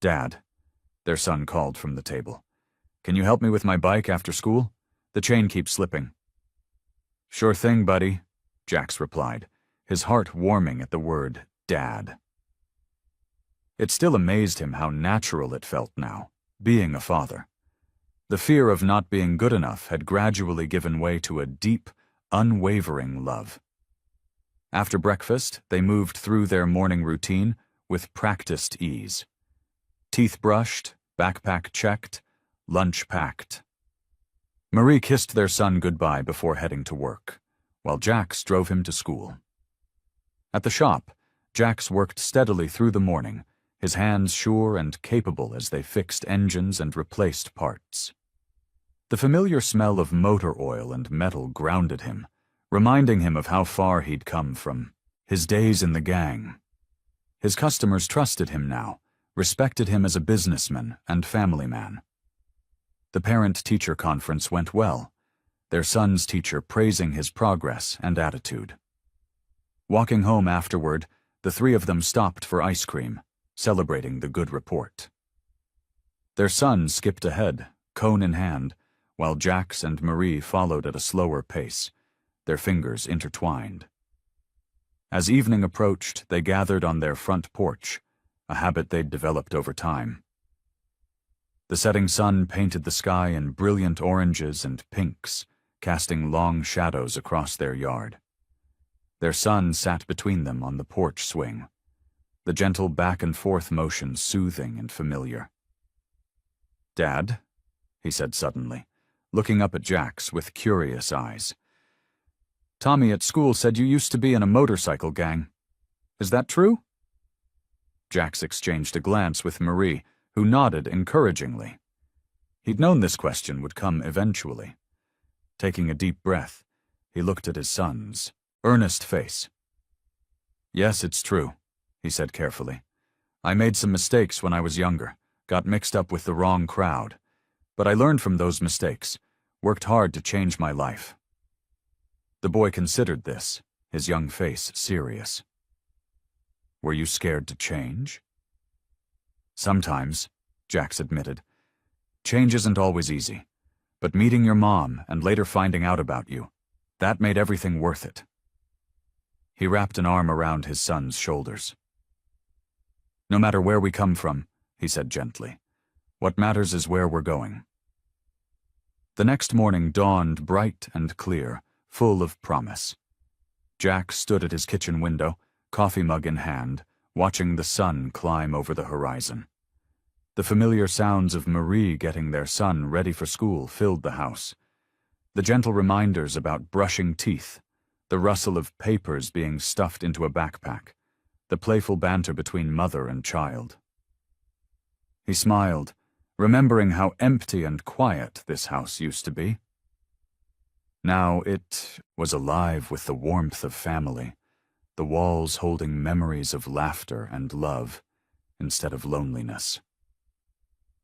"Dad," their son called from the table. "Can you help me with my bike after school? The chain keeps slipping." "Sure thing, buddy," Jax replied, his heart warming at the word Dad. It still amazed him how natural it felt now, being a father. The fear of not being good enough had gradually given way to a deep, unwavering love. After breakfast, they moved through their morning routine with practiced ease. Teeth brushed, backpack checked, lunch packed. Marie kissed their son goodbye before heading to work, while Jax drove him to school. At the shop, Jax worked steadily through the morning, his hands sure and capable as they fixed engines and replaced parts. The familiar smell of motor oil and metal grounded him, reminding him of how far he'd come from his days in the gang. His customers trusted him now, respected him as a businessman and family man. The parent-teacher conference went well, their son's teacher praising his progress and attitude. Walking home afterward, the three of them stopped for ice cream, celebrating the good report. Their son skipped ahead, cone in hand, while Jax and Marie followed at a slower pace, their fingers intertwined. As evening approached, they gathered on their front porch, a habit they'd developed over time. The setting sun painted the sky in brilliant oranges and pinks, casting long shadows across their yard. Their son sat between them on the porch swing, the gentle back-and-forth motion soothing and familiar. "Dad," he said suddenly, looking up at Jax with curious eyes. "Tommy at school said you used to be in a motorcycle gang. Is that true?" Jax exchanged a glance with Marie, who nodded encouragingly. He'd known this question would come eventually. Taking a deep breath, he looked at his son's earnest face. "Yes, it's true," he said carefully. "I made some mistakes when I was younger, got mixed up with the wrong crowd. But I learned from those mistakes, worked hard to change my life." The boy considered this, his young face serious. "Were you scared to change?" "Sometimes," Jax admitted. "Change isn't always easy, but meeting your mom and later finding out about you, that made everything worth it." He wrapped an arm around his son's shoulders. "No matter where we come from," he said gently, "what matters is where we're going." The next morning dawned bright and clear, full of promise. Jack stood at his kitchen window, coffee mug in hand, watching the sun climb over the horizon. The familiar sounds of Marie getting their son ready for school filled the house. The gentle reminders about brushing teeth, the rustle of papers being stuffed into a backpack, the playful banter between mother and child. He smiled, remembering how empty and quiet this house used to be. Now it was alive with the warmth of family, the walls holding memories of laughter and love instead of loneliness.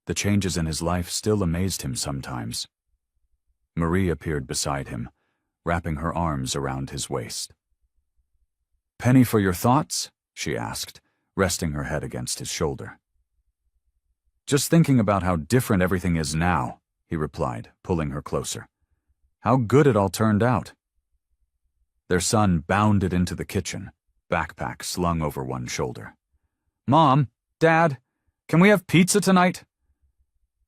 The changes in his life still amazed him sometimes. Marie appeared beside him, wrapping her arms around his waist. "Penny for your thoughts?" she asked, resting her head against his shoulder. "Just thinking about how different everything is now," he replied, pulling her closer. "How good it all turned out." Their son bounded into the kitchen, backpack slung over one shoulder. "Mom, Dad, can we have pizza tonight?"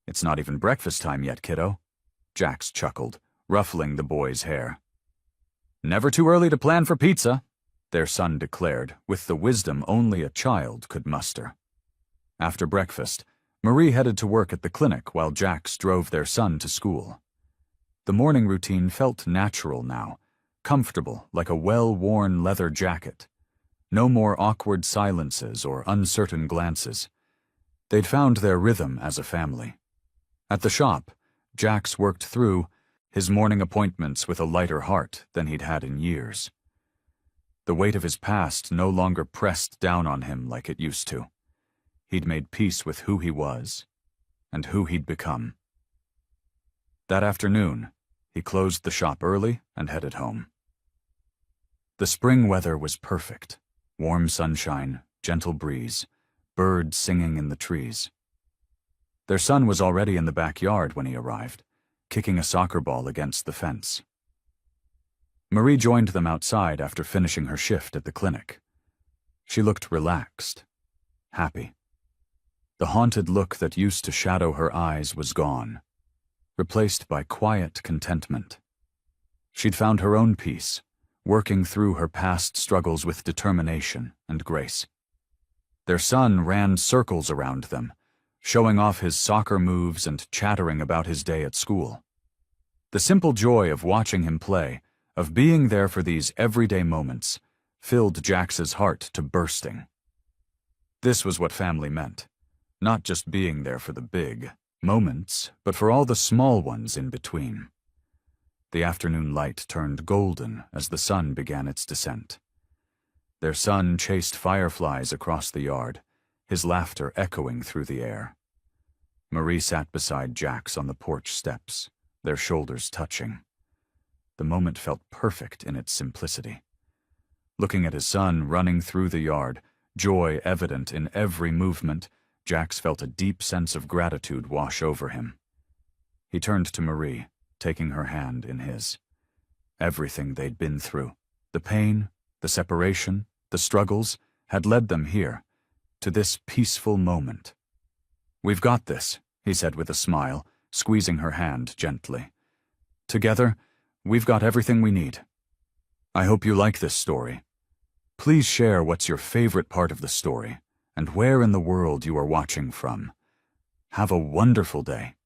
"It's not even breakfast time yet, kiddo," Jax chuckled, ruffling the boy's hair. "Never too early to plan for pizza," their son declared, with the wisdom only a child could muster. After breakfast, Marie headed to work at the clinic while Jax drove their son to school. The morning routine felt natural now, comfortable like a well-worn leather jacket. No more awkward silences or uncertain glances. They'd found their rhythm as a family. At the shop, Jax worked through his morning appointments with a lighter heart than he'd had in years. The weight of his past no longer pressed down on him like it used to. He'd made peace with who he was and who he'd become. That afternoon, he closed the shop early and headed home. The spring weather was perfect. Warm sunshine, gentle breeze, birds singing in the trees. Their son was already in the backyard when he arrived, kicking a soccer ball against the fence. Marie joined them outside after finishing her shift at the clinic. She looked relaxed, happy. The haunted look that used to shadow her eyes was gone, replaced by quiet contentment. She'd found her own peace, working through her past struggles with determination and grace. Their son ran circles around them, showing off his soccer moves and chattering about his day at school. The simple joy of watching him play, of being there for these everyday moments, filled Jax's heart to bursting. This was what family meant, not just being there for the big moments, but for all the small ones in between. The afternoon light turned golden as the sun began its descent. Their son chased fireflies across the yard, his laughter echoing through the air. Marie sat beside Jax on the porch steps, their shoulders touching. The moment felt perfect in its simplicity. Looking at his son running through the yard, joy evident in every movement, Jax felt a deep sense of gratitude wash over him. He turned to Marie, taking her hand in his. Everything they'd been through, the pain, the separation, the struggles, had led them here, to this peaceful moment. "We've got this," he said with a smile, squeezing her hand gently. "Together, we've got everything we need. I hope you like this story. Please share what's your favorite part of the story and where in the world you are watching from. Have a wonderful day."